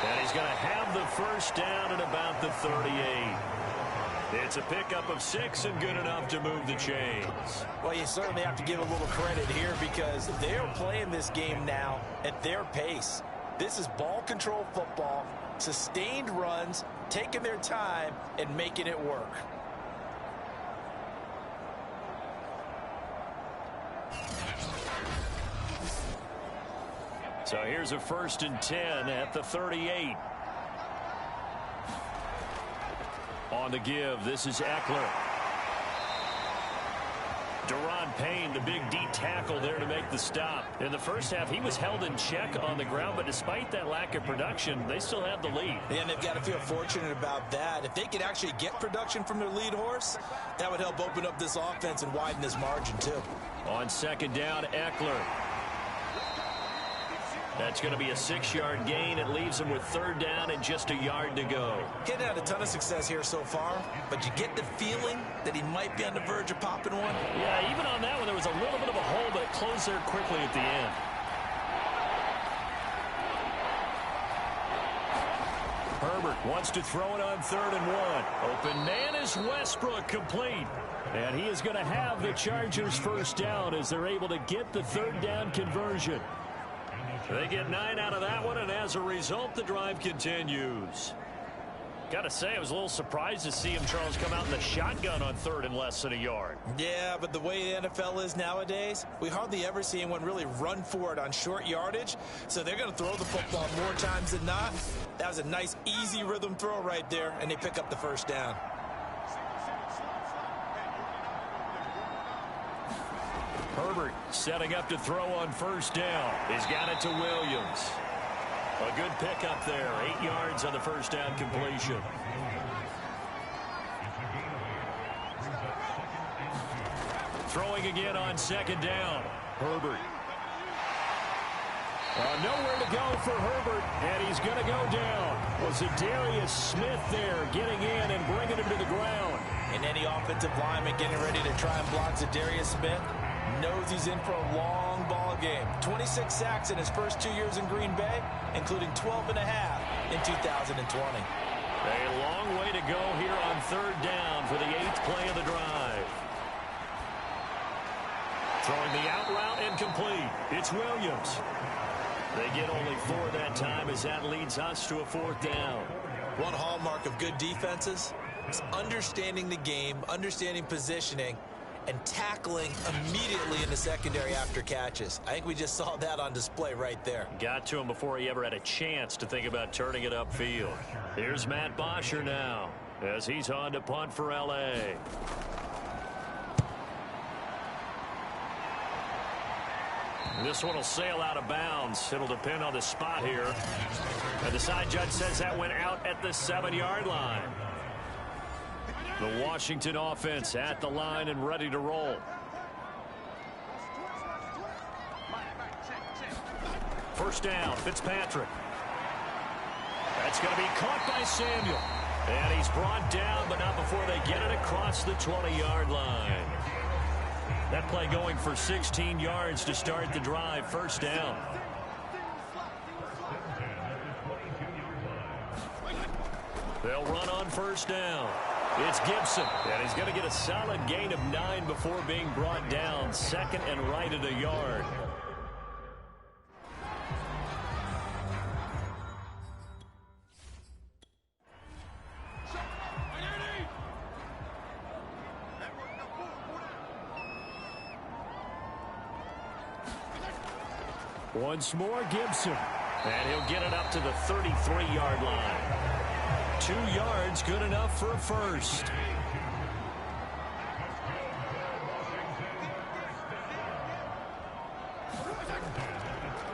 And he's going to have the first down at about the 38. It's a pickup of 6 and good enough to move the chains. Well, you certainly have to give a little credit here because they're playing this game now at their pace. This is ball control football, sustained runs, taking their time, and making it work. So here's a 1st and 10 at the 38. On the give, this is Eckler. Daron Payne, the big D tackle there to make the stop. In the first half, he was held in check on the ground, but despite that lack of production, they still have the lead. And they've got to feel fortunate about that. If they could actually get production from their lead horse, that would help open up this offense and widen this margin too. On second down, Eckler. That's going to be a 6-yard gain. It leaves him with third down and just a yard to go. He hadn't had a ton of success here so far, but you get the feeling that he might be on the verge of popping one. Yeah, even on that one, there was a little bit of a hole, but it closed there quickly at the end. Herbert wants to throw it on 3rd and 1. Open man is Westbrook, complete. And he is going to have the Chargers first down as they're able to get the third down conversion. They get 9 out of that one, and as a result, the drive continues. Got to say, I was a little surprised to see him, Charles, come out in the shotgun on 3rd and less than a yard. Yeah, but the way the NFL is nowadays, we hardly ever see anyone really run for it on short yardage. So they're going to throw the football more times than not. That was a nice, easy rhythm throw right there, and they pick up the first down. Herbert setting up to throw on first down. He's got it to Williams. A good pickup there. 8 yards on the first down completion. Throwing again on second down. Herbert. Nowhere to go for Herbert, and he's going to go down. Was it Darius Smith there getting in and bringing him to the ground? And any offensive lineman getting ready to try and block Darius Smith knows he's in for a long ball game. 26 sacks in his first 2 years in Green Bay, including 12 and a half in 2020. A long way to go here on third down for the 8th play of the drive. Throwing the out route incomplete. It's Williams. They get only 4 that time as that leads us to a 4th down. One hallmark of good defenses is understanding the game, understanding positioning, and tackling immediately in the secondary after catches. I think we just saw that on display right there. Got to him before he ever had a chance to think about turning it upfield. Here's Matt Bosher now as he's on to punt for L.A. This one will sail out of bounds. It'll depend on the spot here. And the side judge says that went out at the 7-yard line. The Washington offense at the line and ready to roll. First down, Fitzpatrick. That's going to be caught by Samuel. And he's brought down, but not before they get it across the 20-yard line. That play going for 16 yards to start the drive. First down. They'll run on first down. It's Gibson, and he's going to get a solid gain of 9 before being brought down. Second and right at a yard. Once more, Gibson. And he'll get it up to the 33-yard line. 2 yards, good enough for a first.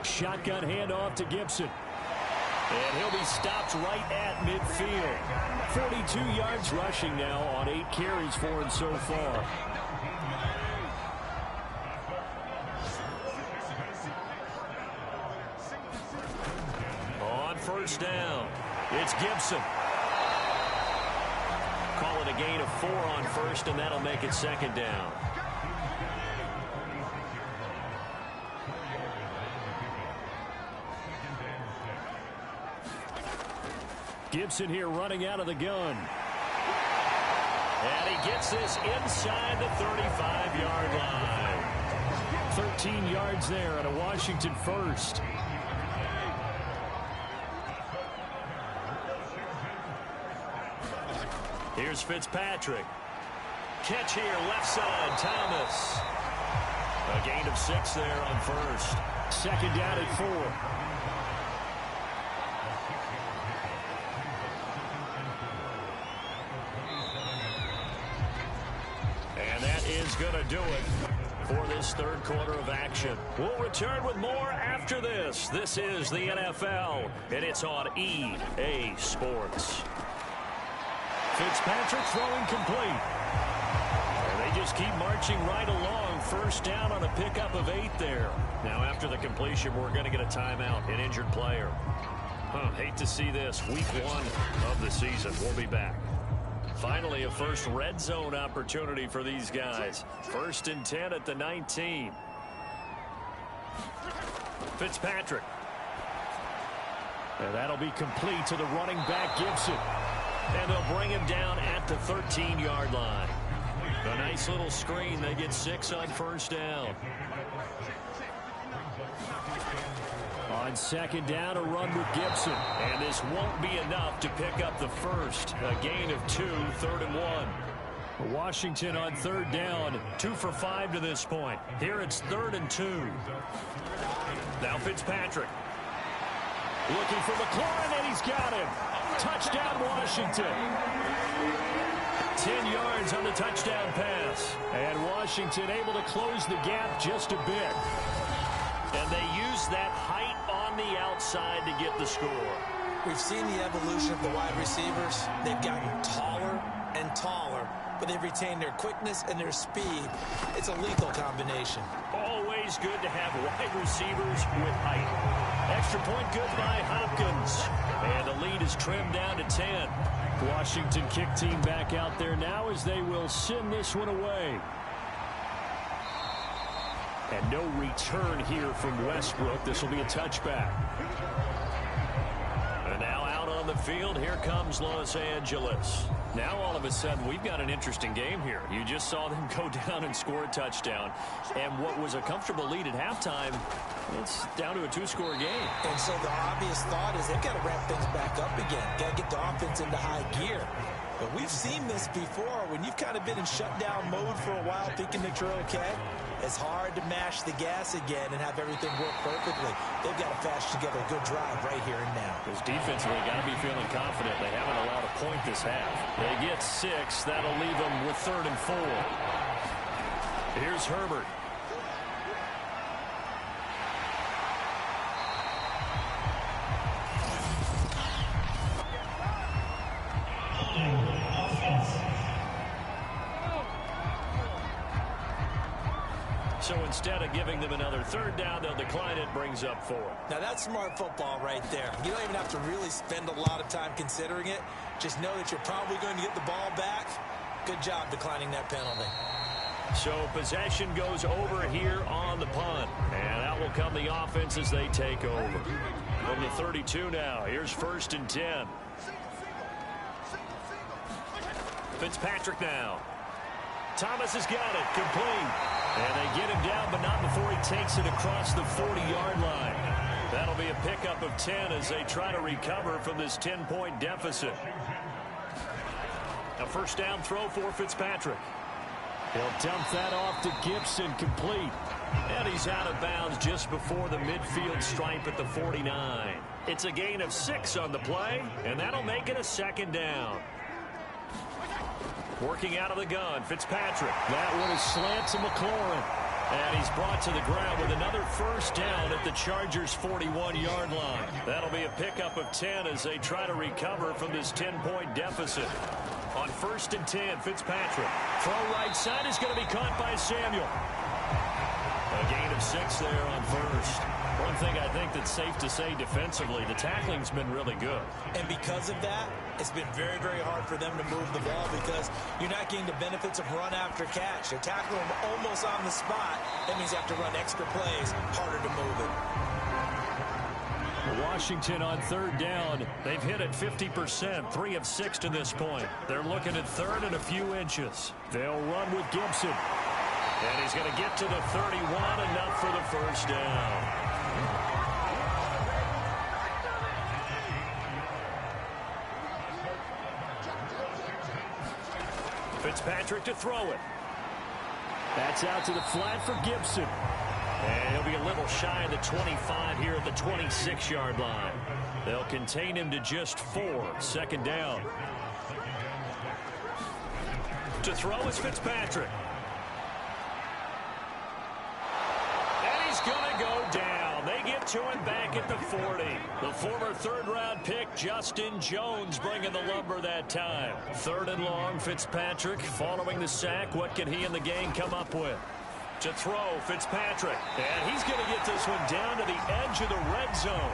Shotgun handoff to Gibson. And he'll be stopped right at midfield. 42 yards rushing now on 8 carries for him so far. On first down, it's Gibson. Call it a gain of 4 on first, and that'll make it second down. Gibson here running out of the gun. And he gets this inside the 35-yard line. 13 yards there at a Washington first. Here's Fitzpatrick. Catch here, left side, Thomas. A gain of 6 there on first. Second down at 4. is going to do it for this third quarter of action. We'll return with more after this. This is the NFL, and it's on EA Sports. Fitzpatrick throwing complete. And they just keep marching right along. First down on a pickup of 8 there. Now after the completion, we're going to get a timeout, an injured player. Hate to see this. Week 1 of the season. We'll be back. Finally, a first red zone opportunity for these guys. 1st and 10 at the 19. Fitzpatrick. And that'll be complete to the running back, Gibson. And they'll bring him down at the 13-yard line. A nice little screen. They get 6 on first down. On second down, a run with Gibson. And this won't be enough to pick up the first. A gain of 2, 3rd and 1. Washington on 3rd down, 2 for 5 to this point. Here it's 3rd and 2. Now Fitzpatrick. Looking for McLaurin, and he's got him. Touchdown, Washington. 10 yards on the touchdown pass. And Washington able to close the gap just a bit. And they use that height on the outside to get the score. We've seen the evolution of the wide receivers. They've gotten taller and taller, but they've retained their quickness and their speed. It's a lethal combination. Always good to have wide receivers with height. Extra point good by Hopkins. And the lead is trimmed down to 10. Washington kick team back out there now as they will send this one away. And no return here from Westbrook. This will be a touchback. And now out on the field, here comes Los Angeles. Now all of a sudden, we've got an interesting game here. You just saw them go down and score a touchdown. And what was a comfortable lead at halftime, it's down to a 2-score game. And so the obvious thought is they've got to ramp things back up again. Got to get the offense into high gear. But we've seen this before. When you've kind of been in shutdown mode for a while, thinking that you're okay, it's hard to mash the gas again and have everything work perfectly. They've got to patch together a good drive right here and now. Because defensively, got to be feeling confident. They haven't allowed a point this half. They get 6. That'll leave them with 3rd and 4. Here's Herbert. So instead of giving them another 3rd down, they'll decline it, brings up 4. Now that's smart football right there. You don't even have to really spend a lot of time considering it. Just know that you're probably going to get the ball back. Good job declining that penalty. So possession goes over here on the punt. And out will come the offense as they take over. From the 32 now, here's 1st and 10. Fitzpatrick now. Thomas has got it, complete. And they get him down, but not before he takes it across the 40-yard line. That'll be a pickup of 10 as they try to recover from this 10-point deficit. A first down throw for Fitzpatrick. He'll dump that off to Gibson, complete. And he's out of bounds just before the midfield stripe at the 49. It's a gain of 6 on the play, and that'll make it a 2nd down. Working out of the gun, Fitzpatrick. That one is slant to McLaurin. And he's brought to the ground with another first down at the Chargers' 41-yard line. That'll be a pickup of 10 as they try to recover from this 10-point deficit. On 1st and 10, Fitzpatrick. Throw right side is going to be caught by Samuel. A gain of 6 there on first. One thing I think that's safe to say defensively, the tackling's been really good. And because of that, it's been very, very hard for them to move the ball because you're not getting the benefits of run after catch. They're tackling them almost on the spot. That means you have to run extra plays, harder to move it. Washington on 3rd down. They've hit it 50%, 3 of 6 to this point. They're looking at 3rd and a few inches. They'll run with Gibson. And he's going to get to the 31, enough for the first down. Fitzpatrick to throw it. That's out to the flat for Gibson. And he'll be a little shy of the 25 here at the 26-yard line. They'll contain him to just 4. 2nd down. To throw is Fitzpatrick. going to go down. They get to him back at the 40. The former third-round pick, Justin Jones, bringing the lumber that time. 3rd and long, Fitzpatrick following the sack. What can he and the gang come up with? To throw, Fitzpatrick. And he's going to get this one down to the edge of the red zone.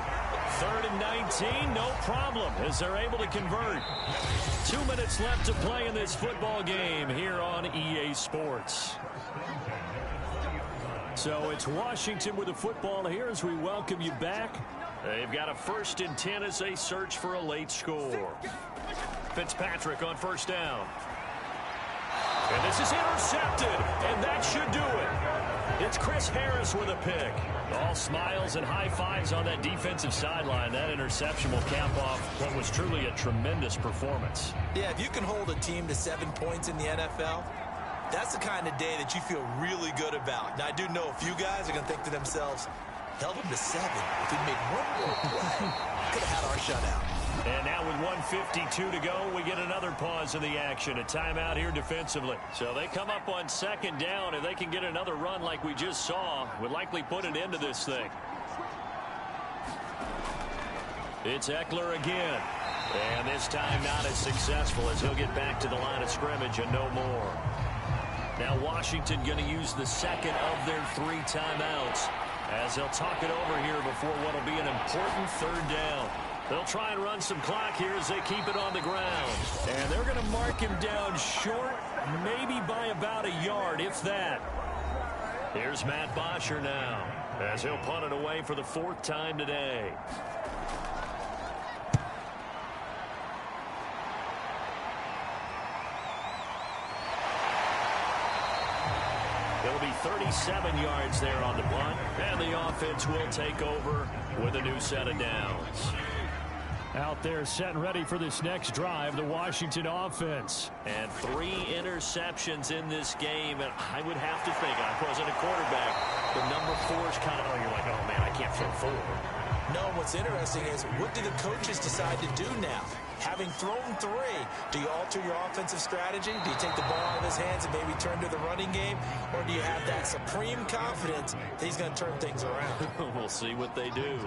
3rd and 19, no problem, as they're able to convert. 2 minutes left to play in this football game here on EA Sports. So it's Washington with the football here as we welcome you back. They've got a 1st and 10 as they search for a late score. Fitzpatrick on 1st down. And this is intercepted, and that should do it. It's Chris Harris with a pick. All smiles and high fives on that defensive sideline. That interception will cap off what was truly a tremendous performance. Yeah, if you can hold a team to 7 points in the NFL, that's the kind of day that you feel really good about. Now, I do know a few guys are going to think to themselves, held them to 7. If we made one more play, could have had our shutout. And now with 1:52 to go, we get another pause in the action. A timeout here defensively. So they come up on 2nd down. If they can get another run like we just saw, would likely put an end to this thing. It's Eckler again. And this time not as successful as he'll get back to the line of scrimmage and no more. Now Washington going to use the 2nd of their 3 timeouts as they'll talk it over here before what will be an important 3rd down. They'll try and run some clock here as they keep it on the ground. And they're going to mark him down short, maybe by about a yard, if that. Here's Matt Bosher now as he'll punt it away for the 4th time today. It'll be 37 yards there on the punt, and the offense will take over with a new set of downs. Out there set and ready for this next drive, the Washington offense. And 3 interceptions in this game, and I would have to think, I wasn't a quarterback, the number 4 is kind of, you're like, oh man, I can't throw 4. No, what's interesting is, what do the coaches decide to do now? Having thrown 3, do you alter your offensive strategy? Do you take the ball out of his hands and maybe turn to the running game? Or do you have that supreme confidence that he's going to turn things around? We'll see what they do.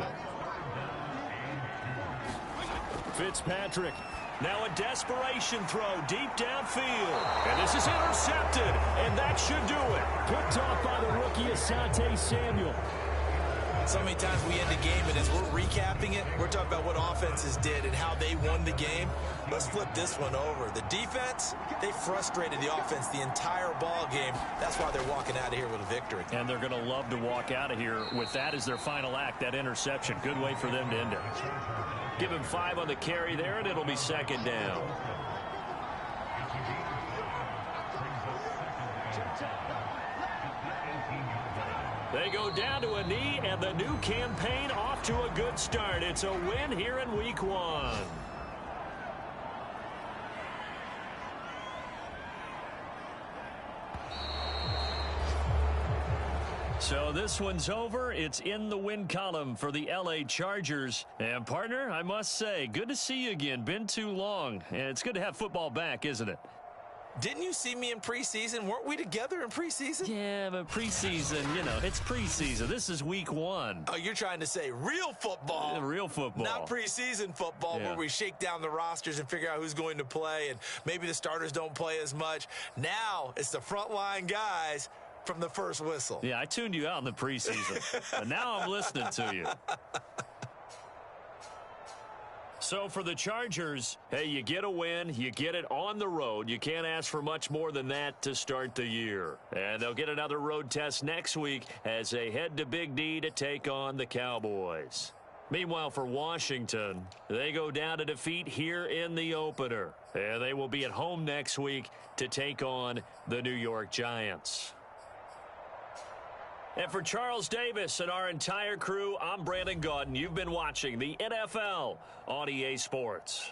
Fitzpatrick, now a desperation throw deep downfield. And this is intercepted, and that should do it. Picked off by the rookie Asante Samuel. So many times we end the game, and as we're recapping it, we're talking about what offenses did and how they won the game. Let's flip this one over. The defense, they frustrated the offense the entire ball game. That's why they're walking out of here with a victory. And they're going to love to walk out of here with that as their final act, that interception. Good way for them to end it. Give him 5 on the carry there, and it'll be 2nd down. They go down to a knee, and the new campaign off to a good start. It's a win here in Week 1. So this one's over. It's in the win column for the LA Chargers. And, partner, I must say, good to see you again. Been too long. And it's good to have football back, isn't it? Didn't you see me in preseason? Weren't we together in preseason? Yeah, but preseason, you know, it's preseason. This is Week 1. Oh, you're trying to say real football. Yeah, real football. Not preseason football, where we shake down the rosters and figure out who's going to play, and maybe the starters don't play as much. Now it's the frontline guys from the first whistle. Yeah, I tuned you out in the preseason, but now I'm listening to you. So for the Chargers, hey, you get a win, you get it on the road. You can't ask for much more than that to start the year. And they'll get another road test next week as they head to Big D to take on the Cowboys. Meanwhile, for Washington, they go down to defeat here in the opener. And they will be at home next week to take on the New York Giants. And for Charles Davis and our entire crew, I'm Brandon Gaudin. You've been watching the NFL on EA Sports.